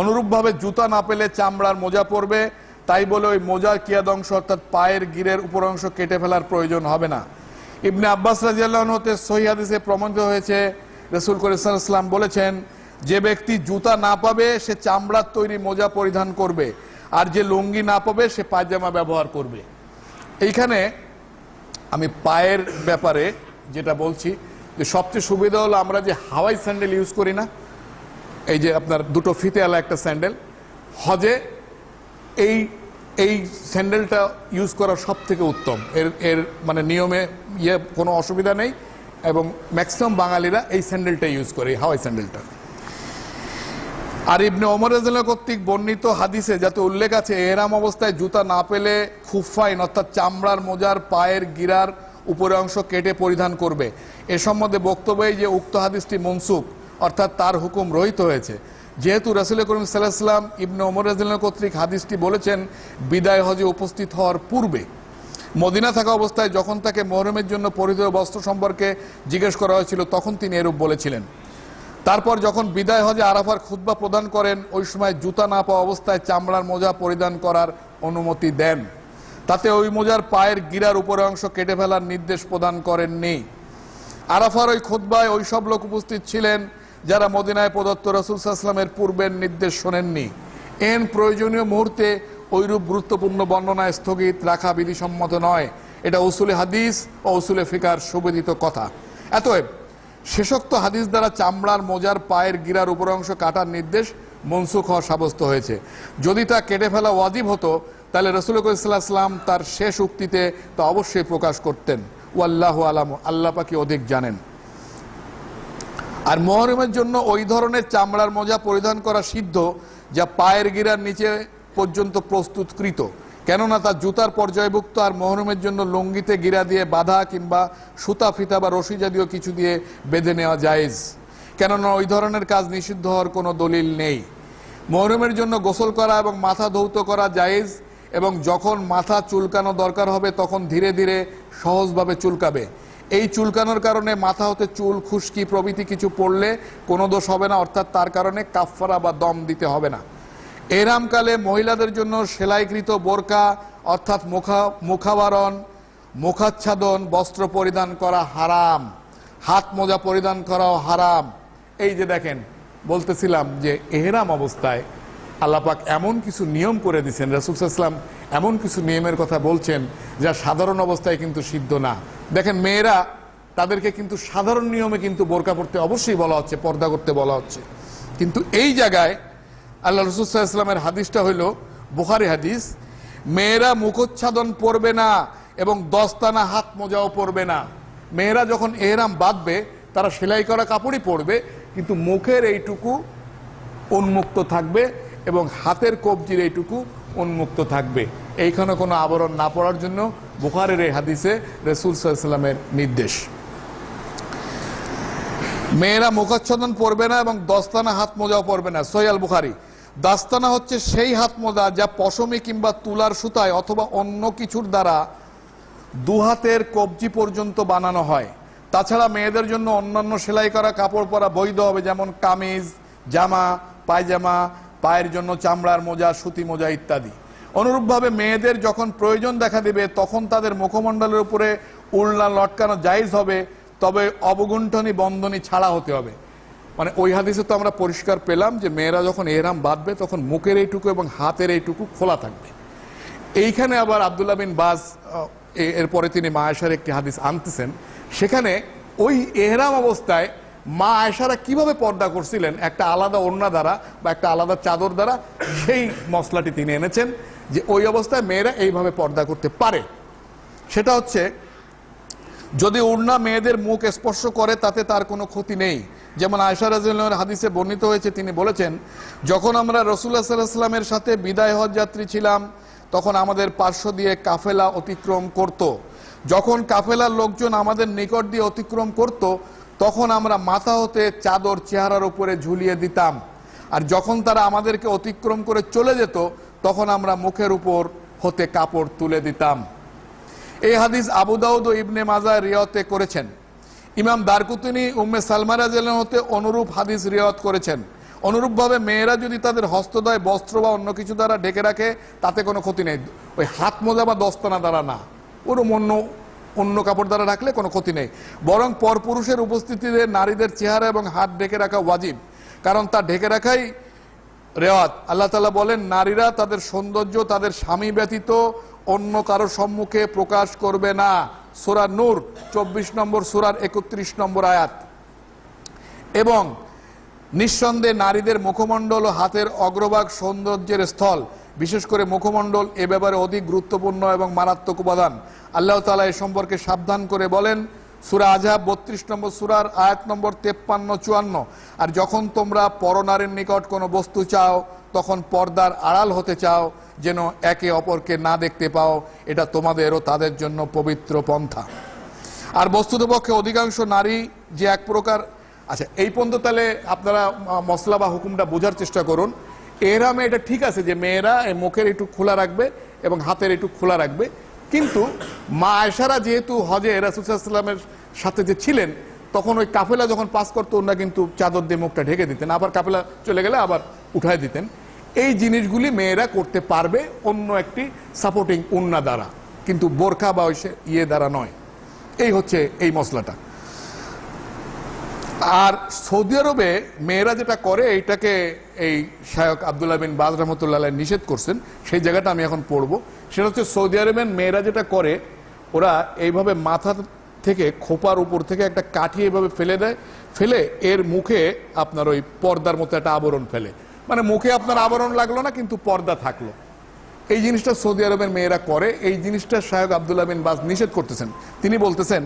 অনুরূপভাবে জুতা না পেলে চামড়ার মোজা পরবে, তাই বলে ওই মোজার কিয়াদ অংশ অর্থাৎ পায়ের গিরের উপর অংশ কেটে ফেলার প্রয়োজন হবে না। ইবনে আব্বাস রাদিয়াল্লাহু আনহু হতে সহিহ হাদিসে প্রমাণিত হয়েছে, রাসূল করিম সাল্লাল্লাহু আলাইহি ওয়াসাল্লাম বলেছেন, যে ব্যক্তি জুতা না পাবে সে চামড়ার তৈরি মোজা পরিধান করবে, আর যে লুঙ্গি না পাবে সে পায়জামা ব্যবহার করবে। এইখানে আমি পায়ের ব্যাপারে যেটা বলছি যে সবচেয়ে সুবিধা হলো আমরা যে হাওয়াই স্যান্ডেল ইউজ করি না, এই যে আপনার দুটো ফিতেওয়ালা একটা স্যান্ডেল, হজে এই এই স্যান্ডেলটা ইউজ করা সব থেকে উত্তম। এর মানে নিয়মে কোনো অসুবিধা নেই, এবং ম্যাক্সিমাম বাঙালিরা এই স্যান্ডেলটা ইউজ করে, এই হাওয়াই স্যান্ডেলটা। আর ইবনে ওমর রাদিয়াল্লাহু কর্তৃক বর্ণিত হাদিসে যাতে উল্লেখ আছে এহরাম অবস্থায় জুতা না পেলে খুফাইন অর্থাৎ চামড়ার মোজার পায়ের গিরার উপরের অংশ কেটে পরিধান করবে, এ সম্বন্ধে বক্তব্য এই যে উক্ত হাদিসটি মনসুখ অর্থাৎ তার হুকুম রহিত হয়েছে। যেহেতু রাসূল করিম সাল্লাল্লাহু আলাইহি ওয়াসাল্লাম ইবনে ওমর রাদিয়াল্লাহু কর্তৃক হাদিসটি বলেছেন বিদায় হজে উপস্থিত হওয়ার পূর্বে, মদিনা থাকা অবস্থায় যখন তাকে মুহররমের জন্য পরিধেয় বস্ত্র সম্পর্কে জিজ্ঞেস করা হয়েছিল তখন তিনি এরূপ বলেছিলেন। তারপর যখন বিদায় হজে আরাফার খুতবা প্রদান করেন ওই সময় জুতা না পাওয়া অবস্থায় চামড়ার মোজা পরিধান করার অনুমতি দেন, তাতে ওই মোজার পায়ের গিরার উপরের অংশ কেটে ফেলার নির্দেশ প্রদান করেননি। আরাফার ওই খুতবায় ওই সব লোক উপস্থিত ছিলেন যারা মদিনায় প্রদত্ত রাসূল সাল্লাল্লাহু আলাইহি ওয়াসাল্লামের পূর্বের নির্দেশ শোনেননি। এন প্রয়োজনীয় মুহূর্তে ওইরূপ গুরুত্বপূর্ণ বর্ণনা স্থগিত রাখা বিধিসম্মত নয়, এটা উসুলে হাদিস ও উসুলে ফিকার সুবিদিত কথা। এতএব শেষোক্ত হাদিস দ্বারা চামড়ার মোজার পায়ের গিরার উপর অংশ কাটার নির্দেশ মনসুখ হওয়া সাব্যস্ত হয়েছে। যদি তা কেটে ফেলা ওয়াজিব হতো তাহলে রাসূল সাল্লাল্লাহু আলাইহি ওয়াসাল্লাম তার শেষ উক্তিতে তা অবশ্যই প্রকাশ করতেন। ওয়াল্লাহু আলাম, আল্লাহ পাকই অধিক জানেন। আর মুহররমের জন্য ওই ধরনের চামড়ার মোজা পরিধান করা সিদ্ধ যা পায়ের গিরার নিচে পর্যন্ত প্রস্তুতকৃত, কেননা তা জুতার পর্যায়ভুক্ত। আর মুহররমের জন্য লুঙ্গিতে গিরা দিয়ে বাঁধা কিংবা সুতা ফিতা বা রশি জাতীয় কিছু দিয়ে বেঁধে নেওয়া জায়েজ, কেননা ওই ধরনের কাজ নিষিদ্ধ হওয়ার কোনো দলিল নেই। মুহররমের জন্য গোসল করা এবং মাথা ধৌত করা জায়েজ, এবং যখন মাথা চুলকানো দরকার হবে তখন ধীরে ধীরে সহজভাবে চুলকাবে। এই চুলকানোর কারণে মাথা হতে চুল খুশকি প্রভৃতি কিছু পড়লে কোনো দোষ হবে না, অর্থাৎ তার কারণে কাফফারা বা দম দিতে হবে না। এহরামকালে মহিলাদের জন্য সেলাইকৃত বোরকা অর্থাৎ মুখাবরণ, মুখাচ্ছাদন বস্ত্র পরিধান করা হারাম, হাত মোজা পরিধান করাও হারাম। এই যে দেখেন, বলতেছিলাম যে এহরাম অবস্থায় আল্লাহ পাক এমন কিছু নিয়ম করে দিয়েছেন, রাসূল সাল্লাল্লাহু আলাইহি ওয়াসাল্লাম এমন কিছু নিয়মের কথা বলছেন যা সাধারণ অবস্থায় কিন্তু সিদ্ধ না। দেখেন মেয়েরা, তাদেরকে কিন্তু সাধারণ নিয়মে কিন্তু বোরকা পরতে অবশ্যই বলা হচ্ছে, পর্দা করতে বলা হচ্ছে, কিন্তু এই জায়গায় আল্লাহ রাসূল সাল্লাল্লাহু আলাইহি ওয়াসাল্লামের হাদিসটা হলো বুখারী হাদিস, মেয়েরা মুখোচ্ছাদন পরবে না এবং দস্তানা হাত মোজাও পরবে না। মেয়েরা যখন এহরাম বাঁধবে তারা সেলাই করা কাপড়ই পরবে, কিন্তু মুখের এইটুকু উন্মুক্ত থাকবে এবং হাতের কবজির এইটুকু উন্মুক্ত থাকবে। এইখানে কোনো আবরণ না পড়ার জন্য বুখারীর এই হাদিসে রাসূল সাল্লাল্লাহু আলাইহি ওয়াসাল্লামের নির্দেশ। মেয়েরা মুখাচ্ছাদন পরবে না এবং দস্তানা হাত মোজাও পরবে না। সহিহ আল বুখারী। দাস্তানা হচ্ছে সেই হাত মোজা যা পশমি কিংবা তুলার সুতায় অথবা অন্য কিছুর দ্বারা দুহাতের কবজি পর্যন্ত বানানো হয়। তাছাড়া মেয়েদের জন্য অন্যান্য সেলাই করা কাপড় পরা বৈধ হবে, যেমন কামিজ, জামা, পায়জামা, পায়ের জন্য চামড়ার মোজা, সুতি মোজা ইত্যাদি। অনুরূপভাবে মেয়েদের যখন প্রয়োজন দেখা দিবে তখন তাদের মুখমণ্ডলের উপরে উড়না লটকানো জায়েজ হবে, তবে অবগুণ্ঠনী বন্ধনী ছাড়া হতে হবে। মানে ওই হাদিসে তো আমরা পরিষ্কার পেলাম যে মেয়েরা যখন এহরাম বাঁধবে তখন মুখের এইটুকু এবং হাতের এইটুকু খোলা থাকবে। এইখানে আবার আব্দুল্লাহ বিন বাজ এরপরে তিনি মা আয়েশার একটি হাদিস আনতেছেন, সেখানে ওই এহরাম অবস্থায় মা আয়েশারা কিভাবে পর্দা করছিলেন একটা আলাদা ওড়না দ্বারা বা একটা আলাদা চাদর দ্বারা, সেই মশলাটি তিনি এনেছেন যে ওই অবস্থায় মেয়েরা এইভাবে পর্দা করতে পারে। সেটা হচ্ছে, যদি ওড়না মেয়েদের মুখ স্পর্শ করে তাতে তার কোনো ক্ষতি নেই। যেমন আয়েশা রাদিয়াল্লাহু আনহার হাদিসে বর্ণিত হয়েছে, তিনি বলেছেন, যখন আমরা রাসূলুল্লাহ সাল্লাল্লাহু আলাইহি ওয়াসাল্লামের সাথে বিদায় হজ যাত্রী ছিলাম তখন আমাদের পার্শ্ব দিয়ে কাফেলা অতিক্রম করত। যখন কাফেলার লোকজন আমাদের নিকট দিয়ে অতিক্রম করত তখন আমরা মাথা হতে চাদর চেহারার উপরে ঝুলিয়ে দিতাম, আর যখন তারা আমাদেরকে অতিক্রম করে চলে যেত তখন আমরা মুখের উপর হতে কাপড় তুলে দিতাম। এই হাদিস আবু দাউদ ও ইবনে মাজাহ রিওয়ায়াত করেছেন। ইমাম দারকুতনি উম্মে সালমা রাদিয়াল্লাহু আনহা হতে অনুরূপ হাদিস রিওয়ায়াত করেছেন। অনুরূপভাবে মেয়েরা যদি তাদের হস্তদ্বয় বস্ত্র বা অন্য কিছু দ্বারা ঢেকে রাখে তাতে কোনো ক্ষতি নেই, ওই হাত মোজা বা দস্তানা দ্বারা না, ওরম অন্য কাপড় দ্বারা রাখলে কোনো ক্ষতি নেই। বরং পরপুরুষের উপস্থিতিতে নারীদের চেহারা এবং হাত ঢেকে রাখা ওয়াজিব, কারণ তা ঢেকে রাখাই রেওয়াত। আল্লাহ তাআলা বলেন, নারীরা তাদের সৌন্দর্য তাদের স্বামী ব্যতীত অন্য কারো সম্মুখে প্রকাশ করবে না। সূরা নূর 24 নম্বর সূরার 31 নম্বর আয়াত। এবং নিঃসন্দেহে নারীদের মুখমণ্ডল ও হাতের অগ্রভাগ সৌন্দর্যের স্থল, বিশেষ করে মুখমণ্ডল এ ব্যাপারে অধিক গুরুত্বপূর্ণ এবং মারাত্মক উপাদান। আল্লাহ তাআলা এ সম্পর্কে সাবধান করে বলেন সূরা আযহাব 32 নম্বর সূরার আয়াত নম্বর 53-54, আর যখন তোমরা পরনারীর নিকট কোনো বস্তু চাও তখন পর্দার আড়াল হতে চাও যেন একে অপরকে না দেখতে পাও, এটা তোমাদের ও তাদের জন্য পবিত্র পন্থা। আর বস্তুতপক্ষে অধিকাংশ নারী যে এক প্রকার, আচ্ছা এই পর্যন্ত তাহলে আপনারা মশলা বা হুকুমটা বোঝার চেষ্টা করুন। এহরামে এটা ঠিক আছে যে মেয়েরা এই মুখের একটু খোলা রাখবে এবং হাতের একটু খোলা রাখবে, কিন্তু মা আয়েশারা যেহেতু হজে রাসূল সাল্লাল্লাহু আলাইহি ওয়াসাল্লামের সাথে যে ছিলেন, তখন ওই কাফেলা যখন পাস করতো ওনারা কিন্তু চাদর দিয়ে মুখটা ঢেকে দিতেন, আবার কাফেলা চলে গেলে আবার উঠায় দিতেন। এই জিনিসগুলি মেয়েরা করতে পারবে অন্য একটি সাপোর্টিং উন্না দ্বারা, কিন্তু বোরকা বা ওই দ্বারা নয়। এই হচ্ছে এই মশলাটা। আর সৌদি আরবে মেয়েরা যেটা করে এইটাকে এই শায়খ আব্দুল্লাহ বিন বাজ রাহমাতুল্লাহ আলাইহি নিষেধ করছেন, সেই জায়গাটা আমি এখন পড়বো। সেটা হচ্ছে সৌদি আরবের মেয়েরা যেটা করে, ওরা এইভাবে মাথা থেকে খোপার উপর থেকে একটা কাঠি এইভাবে ফেলে দেয়, ফেলে এর মুখে আপনার ওই পর্দার মতো একটা আবরণ ফেলে, মানে মুখে আপনার আবরণ লাগলো না কিন্তু পর্দা থাকলো। এই জিনিসটা সৌদি আরবের মেয়েরা করে। এই জিনিসটা শায়খ আব্দুল্লাহ বিন বাজ নিষেধ করতেছেন। তিনি বলতেছেন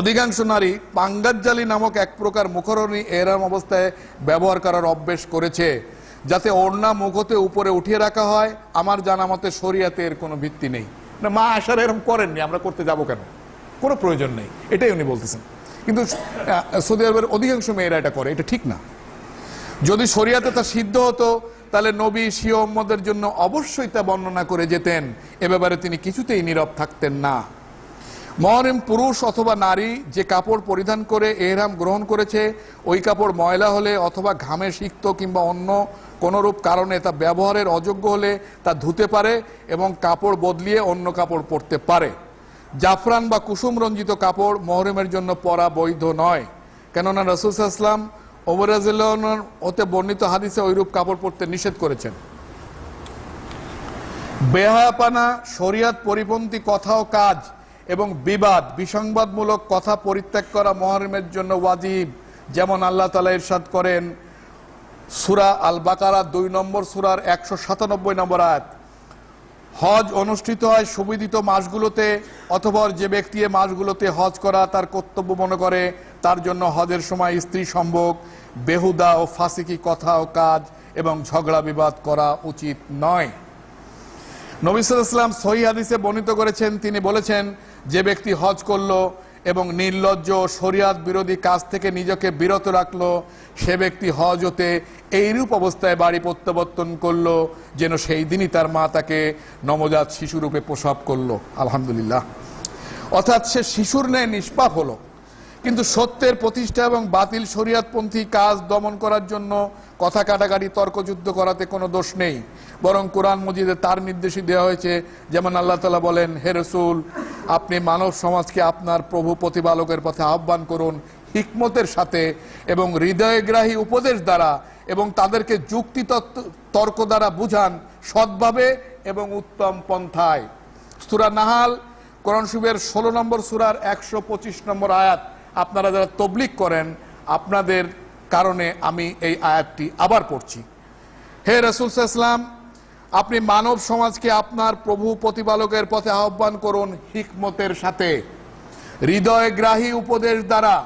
অধিকাংশ নারী পাঙ্গাজ্জালি নামক এক প্রকার মুখরণী এহরাম অবস্থায় ব্যবহার করার অভ্যেস করেছে, যাতে ওড়না মুখ হতে উপরে উঠিয়ে রাখা হয়। আমার জানা মতে শরিয়াতে এর কোনো ভিত্তি নেই। মা আয়েশা এরকম করেননি, আমরা করতে যাব কেন, কোনো প্রয়োজন নেই, এটাই উনি বলতেছেন। কিন্তু সৌদি আরবের অধিকাংশ মেয়েরা এটা করে, এটা ঠিক না। যদি শরিয়াতে তা সিদ্ধ হতো তাহলে নবী স্বীয় উম্মতের জন্য অবশ্যই তা বর্ণনা করে যেতেন, এ ব্যাপারে তিনি কিছুতেই নীরব থাকতেন না। মুহরিম পুরুষ অথবা নারী যে কাপড় পরিধান করে এহরাম গ্রহণ করেছে, ওই কাপড় ময়লা হলে অথবা ঘামে সিক্ত কিংবা অন্য কোনরূপ কারণে তা ব্যবহারের অযোগ্য হলে তা ধুতে পারে এবং কাপড় বদলিয়ে অন্য কাপড় পরতে পারে। জাফরান বা কুসুম রঞ্জিত কাপড় মুহরিমের জন্য পরা বৈধ নয়, কেননা রাসূল সাল্লাল্লাহু আলাইহি ওয়াসাল্লাম ওমর রাদিয়াল্লাহু আনহু হতে বর্ণিত হাদিসে ওইরূপ কাপড় পরতে নিষেধ করেছেন। বেহায়াপনা, শরিয়ত পরিপন্থী কথা ও কাজ এবং বিবাদ বিসংবাদমূলক কথা পরিত্যাগ করা মুহরিমের জন্য ওয়াজিব। যেমন আল্লাহ তাআলা ইরশাদ করেন সূরা আল বাকারা 2 নম্বর সূরার 197 নম্বর আয়াত, হজ অনুষ্ঠিত হয় সুবিদিত মাসগুলোতে, অথবা যে ব্যক্তি এ মাসগুলোতে হজ করা তার কর্তব্য মনে করে, তার জন্য হজের সময় স্ত্রী সম্ভোগ, বেহুদা ও ফাসিকি কথা ও কাজ এবং ঝগড়া বিবাদ করা উচিত নয়। নবী সাল্লাল্লাহু আলাইহি ওয়াসাল্লাম সহিহ হাদিসে বর্ণিত করেছেন, তিনি বলেছেন যে ব্যক্তি হজ করলো এবং নির্লজ্জ শরিয়াত বিরোধী কাজ থেকে নিজেকে বিরত রাখলো, সে ব্যক্তি হজ হতে এইরূপ অবস্থায় বাড়ি প্রত্যাবর্তন করলো যেন সেই দিনই তার মা তাকে নবজাত শিশুরূপে প্রসব করলো। আলহামদুলিল্লাহ। অর্থাৎ সে শিশুর ন্যায় নিষ্পাপ হলো। কিন্তু সত্যের প্রতিষ্ঠা এবং বাতিল শরিয়াতপন্থী কাজ দমন করার জন্য কথা কাটাকাটি তর্কযুদ্ধ করাতে কোনো দোষ নেই, বরং কোরআন মজিদে তার নির্দেশই দেওয়া হয়েছে। যেমন আল্লাহ তাআলা বলেন, হে রাসূল, আপনি মানব সমাজকে আপনার প্রভু প্রতিপালকের পথে আহ্বান করুন হিকমতের সাথে এবং হৃদয়গ্রাহী উপদেশ দ্বারা, এবং তাদেরকে যুক্তি তর্ক দ্বারা বুঝান সৎভাবে এবং উত্তম পন্থায়। সূরা নাহাল কোরআন শরীফের 16 নম্বর সূরার 125 নম্বর আয়াত। আপনারা যারা তাবলীগ করেন, আপনাদের কারণে আমি এই আয়াতটি আবার পড়ছি। হে রাসূল সাল্লাল্লাহু আলাইহি ওয়াসাল্লাম, আপনি মানব সমাজকে আপনার প্রভু প্রতিপালকের পথে আহ্বান করুন হিকমতের সাথে, হৃদয়গ্রাহী উপদেশ দ্বারা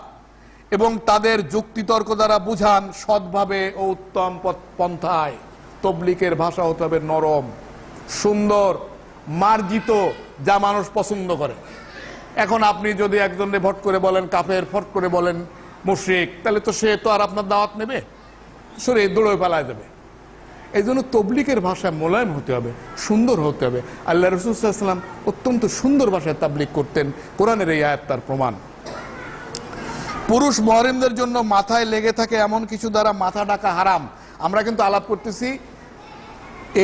এবং তাদের যুক্তিতর্ক দ্বারা বুঝান সৎভাবে ও উত্তম পন্থায়। তাবলীগের ভাষা হতে হবে নরম, সুন্দর, মার্জিত, যা মানুষ পছন্দ করে। এখন আপনি যদি একজনকে ভট করে বলেন কাফের, ফট করে বলেন মুশরিক, তাহলে তো সে তো আর আপনার দাওয়াত নেবে, সরে দৌড়ে পালায় দেবে। এই জন্য তাবলীগের ভাষা মোলায়েম হতে হবে, সুন্দর হতে হবে। আল্লাহ রাসূল সাল্লাল্লাহু আলাইহি ওয়াসাল্লাম অত্যন্ত সুন্দর ভাষায় তাবলীগ করতেন, কোরআনের এই আয়াত তার প্রমাণ। পুরুষ মুহরিমদের জন্য মাথায় লেগে থাকে এমন কিছু দ্বারা মাথা ঢাকা হারাম। আমরা কিন্তু আলাপ করতেছি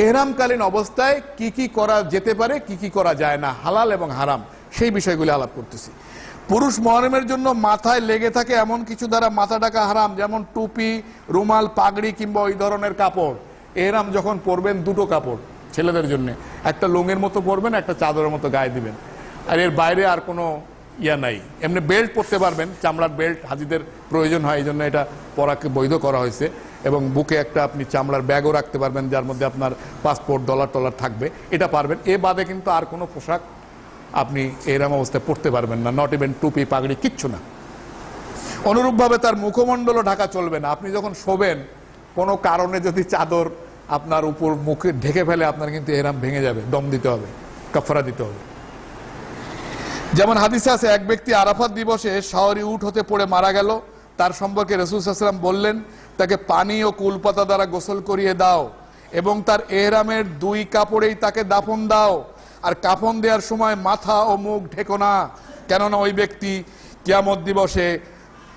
এহরামকালীন অবস্থায় কি কি করা যেতে পারে, কি কি করা যায় না, হালাল এবং হারাম, সেই বিষয়গুলি আলাপ করতেছি। পুরুষ মুহরিমের জন্য মাথায় লেগে থাকে এমন কিছু দ্বারা মাথা ঢাকা হারাম, যেমন টুপি, রুমাল, পাগড়ি কিংবা ওই ধরনের কাপড়। এহরাম যখন পরবেন দুটো কাপড় ছেলেদের জন্য, একটা লুঙ্গির মতো পরবেন, একটা চাদরের মতো গায়ে দিবেন, আর এর বাইরে আর কোনো ইয়া নাই। এমনি বেল্ট পরতে পারবেন, চামড়ার বেল্ট হাজিদের প্রয়োজন হয়, এই জন্য এটা পরাকে বৈধ করা হয়েছে। এবং বুকে একটা আপনি চামড়ার ব্যাগও রাখতে পারবেন, যার মধ্যে আপনার পাসপোর্ট, ডলার টলার থাকবে, এটা পারবেন। এ বাদে কিন্তু আর কোনো পোশাক আপনি এরম অবস্থায় পড়তে পারবেন না, নট ইভেন টুপি, পাগড়ি, কিচ্ছু না। অনুরূপভাবে তার মুখমণ্ডলও ঢাকা চলবে না। আপনি যখন শোবেন, কোনো কারণে যদি চাদর আপনার উপর মুখে ঢেকে ফেলে, আপনার কিন্তু এহরাম ভেঙে যাবে, দম দিতে হবে, কাফারা দিতে হবে। যেমন হাদিসে আছে, এক ব্যক্তি আরাফাত দিবসে শাওরি উট হতে পড়ে মারা গেল। তার সম্পর্কে রাসূল সাল্লাল্লাহু আলাইহি ওয়াসাল্লাম বললেন, তাকে পানি ও কুলপাতা দ্বারা গোসল করিয়ে দাও এবং তার এহরামের 2 কাপড়েই তাকে দাফন দাও। আর কাফন দেওয়ার সময় মাথা ও মুখ ঢেকো না, কেননা ওই ব্যক্তি কিয়ামত দিবসে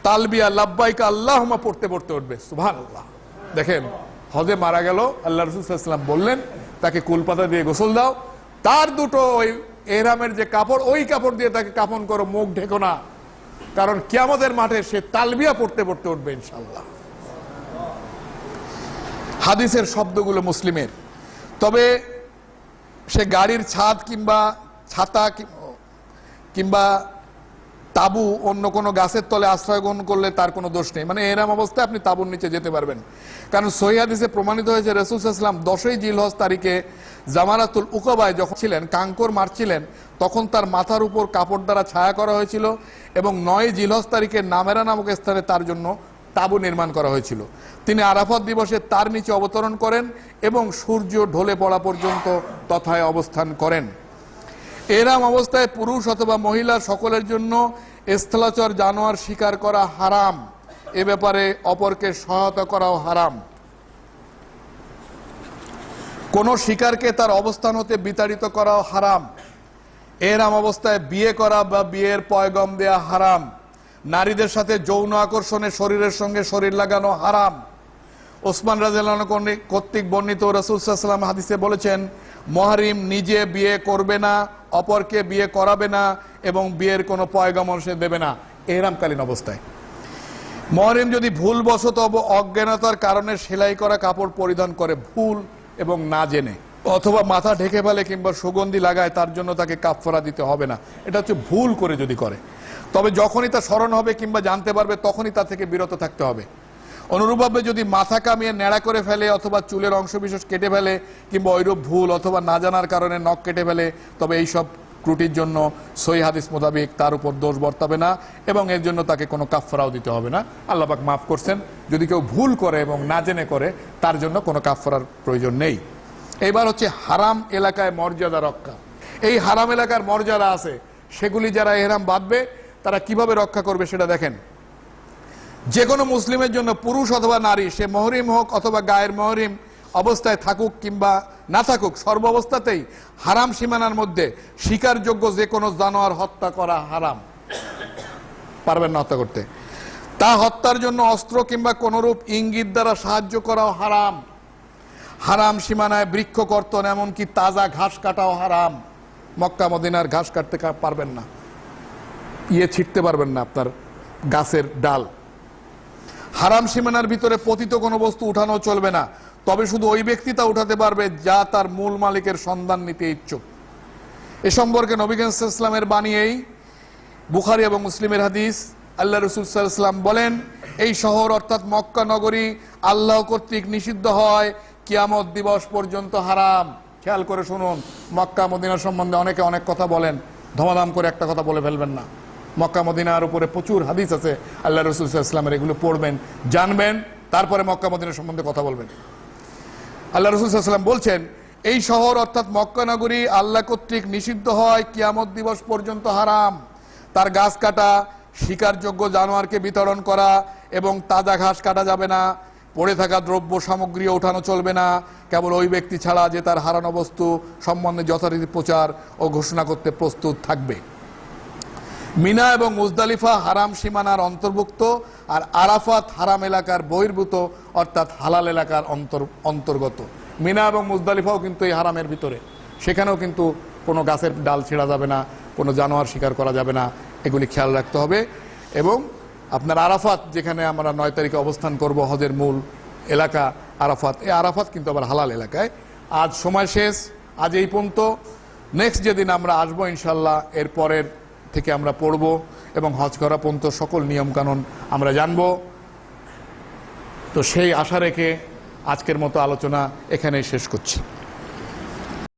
তালবিয়া লাব্বাইকা আল্লাহুম্মা পড়তে পড়তে উঠবে। সুবহানাল্লাহ। দেখেন, হজে মারা গেল, আল্লাহ রাসূল সাল্লাল্লাহু আলাইহি ওয়াসাল্লাম বললেন তাকে কুলপাতা দিয়ে গোসল দাও, তার দুটো ওই এহরামের যে কাপড়, ওই কাপড় দিয়ে তাকে কাফন করো, মুখ ঢেকো না, কারণ কিয়ামতের মাঠে সে তালবিয়া পড়তে পড়তে উঠবে ইনশাআল্লাহ। হাদিসের শব্দগুলো মুসলিমের। তবে সে গাড়ির ছাদ কিংবা ছাতা কিংবা তাবু অন্য কোনো গাছের তলে আশ্রয় গ্রহণ করলে তার কোনো দোষ নেই। মানে এরম অবস্থায় আপনি তাবুর নিচে যেতে পারবেন, কারণ সহিহ হাদিসে প্রমাণিত হয়েছে রাসূল সাল্লাল্লাহু আলাইহি ওয়াসাল্লাম 10ই জিলহজ তারিখে জামারাতুল উকাবায় যখন ছিলেন, কাঙ্কর মারছিলেন, তখন তার মাথার উপর কাপড় দ্বারা ছায়া করা হয়েছিল এবং 9ই জিলহজ তারিখে নামেরা নামক স্থানে তার জন্য তাবু নির্মাণ করা হয়েছিল। তিনি আরাফাত দিবসে তার নিচে অবতরণ করেন এবং সূর্য ঢলে পড়া পর্যন্ত তথায় অবস্থান করেন। এরম অবস্থায় পুরুষ অথবা মহিলা সকলের জন্য স্থলাচর জানোয়ার শিকার করা হারাম। এ ব্যাপারে অপরকে সহায়তা করাও হারাম। কোন শিকারকে তার অবস্থান হতে বিতাড়িত করাও হারাম। এরম অবস্থায় বিয়ে করা বা বিয়ের পয়গম দেয়া হারাম। নারীদের সাথে যৌন আকর্ষণে শরীরের সঙ্গে শরীর লাগানো হারাম। ওসমান রাদিয়াল্লাহু আনহু কর্তৃক বর্ণিত, রাসূল সাল্লাল্লাহু আলাইহি ওয়াসাল্লাম হাদিসে বলেছেন, মুহরিম নিজে বিয়ে করবে না, অপরকে বিয়ে করাবে না এবং বিয়ের কোনো পয়গাম সে দেবে না এহরামকালীন অবস্থায়। মুহরিম যদি ভুলবশত অজ্ঞানতার কারণে সেলাই করা কাপড় পরিধান করে, ভুল এবং না জেনে, অথবা মাথা ঢেকে ফেলে কিংবা সুগন্ধি লাগায়, তার জন্য তাকে কাফারা দিতে হবে না। এটা হচ্ছে ভুল করে যদি করে। তবে যখনই তা স্মরণ হবে কিংবা জানতে পারবে, তখনই তা থেকে বিরত থাকতে হবে। অনুরূপভাবে যদি মাথা কামিয়ে ন্যাড়া করে ফেলে অথবা চুলের অংশ বিশেষ কেটে ফেলে কিংবা ওইরূপ ভুল অথবা না জানার কারণে নখ কেটে ফেলে, তবে এইসব ত্রুটির জন্য সহিহ হাদিস মোতাবেক তার উপর দোষ বর্তাবে না এবং এর জন্য তাকে কোনো কাফারাও দিতে হবে না। আল্লাহ পাক মাফ করছেন। যদি কেউ ভুল করে এবং না জেনে করে, তার জন্য কোনো কাফারার প্রয়োজন নেই। এবার হচ্ছে হারাম এলাকায় মর্যাদা রক্ষা। এই হারাম এলাকার মর্যাদা আছে, সেগুলি যারা এহরাম বাঁধবে তারা কিভাবে রক্ষা করবে সেটা দেখেন। যে কোনো মুসলিমের জন্য, পুরুষ অথবা নারী, সে মুহরিম হোক অথবা গায়ের মুহরিম অবস্থায় থাকুক কিংবা না থাকুক, সর্ব অবস্থাতেই হারাম সীমানার মধ্যে শিকারযোগ্য যে কোনো জানোয়ার হত্যা করা হারাম। পারবেন না হত্যা করতে। তা হত্যার জন্য অস্ত্র কিংবা কোনরূপ ইঙ্গিত দ্বারা সাহায্য করাও হারাম। হারাম সীমানায় বৃক্ষ কর্তন, এমনকি তাজা ঘাস কাটাও হারাম। মক্কা মদিনার ঘাস কাটতে পারবেন না, ছিটতে পারবেন না আপনার গাছের ডাল। হারাম সীমানার ভিতরে পতিত কোনো বস্তু উঠানো চলবে না, তবে শুধু ওই ব্যক্তি তা উঠাতে পারবে যা তার মূল মালিকের সন্ধান নিতে ইচ্ছুক। এ সম্পর্কে নবী করিম সাল্লাল্লাহু আলাইহি ওয়াসাল্লামের বাণী এই, বুখারী এবং মুসলিমের হাদিস। আল্লাহ রাসূল সাল্লাল্লাহু আলাইহি ওয়াসাল্লাম বলেন, এই শহর অর্থাৎ মক্কা নগরী আল্লাহ কর্তৃক নিষিদ্ধ হয়, কিয়ামত দিবস পর্যন্ত হারাম। খেয়াল করে শুনুন, মক্কা মদিনা সম্বন্ধে অনেকে অনেক কথা বলেন, ধমাধাম করে একটা কথা বলে ফেলবেন না। মক্কা মদিনার উপরে প্রচুর হাদিস আছে, আল্লাহ রাসূল সাল্লাল্লাহু আলাইহি ওয়াসাল্লামের, এগুলো পড়বেন, জানবেন, তারপরে মক্কা মদিনা সম্বন্ধে কথা বলবেন। আল্লাহ রাসূল সাল্লাল্লাহু আলাইহি ওয়াসাল্লাম বলছেন, এই শহর অর্থাৎ মক্কা নগরী আল্লাহ কর্তৃক নিষিদ্ধ হয়, কিয়ামত দিবস পর্যন্ত হারাম। তার গাছ কাটা, শিকারযোগ্য জানোয়ারকে বিতরণ করা এবং তাজা ঘাস কাটা যাবে না। পড়ে থাকা দ্রব্য সামগ্রী ওঠানো চলবে না, কেবল ওই ব্যক্তি ছাড়া যে তার হারানো বস্তু সম্বন্ধে যথারীতি প্রচার ও ঘোষণা করতে প্রস্তুত থাকবে। মিনা এবং মুজদালিফা হারাম সীমানার অন্তর্ভুক্ত, আর আরাফাত হারাম এলাকার বহির্ভূত অর্থাৎ হালাল এলাকার অন্তর্গত। মিনা এবং মুজদালিফাও কিন্তু এই হারামের ভিতরে, সেখানেও কিন্তু কোনো গাছের ডাল ছেঁড়া যাবে না, কোনো জানোয়ার শিকার করা যাবে না, এগুলি খেয়াল রাখতে হবে। এবং আপনার আরাফাত, যেখানে আমরা 9 তারিখে অবস্থান করব, হজের মূল এলাকা আরাফাত, এই আরাফাত কিন্তু আবার হালাল এলাকায়। আজ সময় শেষ, আজ এই পর্যন্ত। নেক্সট যেদিন আমরা আসবো ইনশাল্লাহ, এর পরের থেকে আমরা পড়ব এবং হজ করা পর্যন্ত সকল নিয়মকানুন আমরা জানব। তো সেই আশা রেখে আজকের মতো আলোচনা এখানেই শেষ করছি।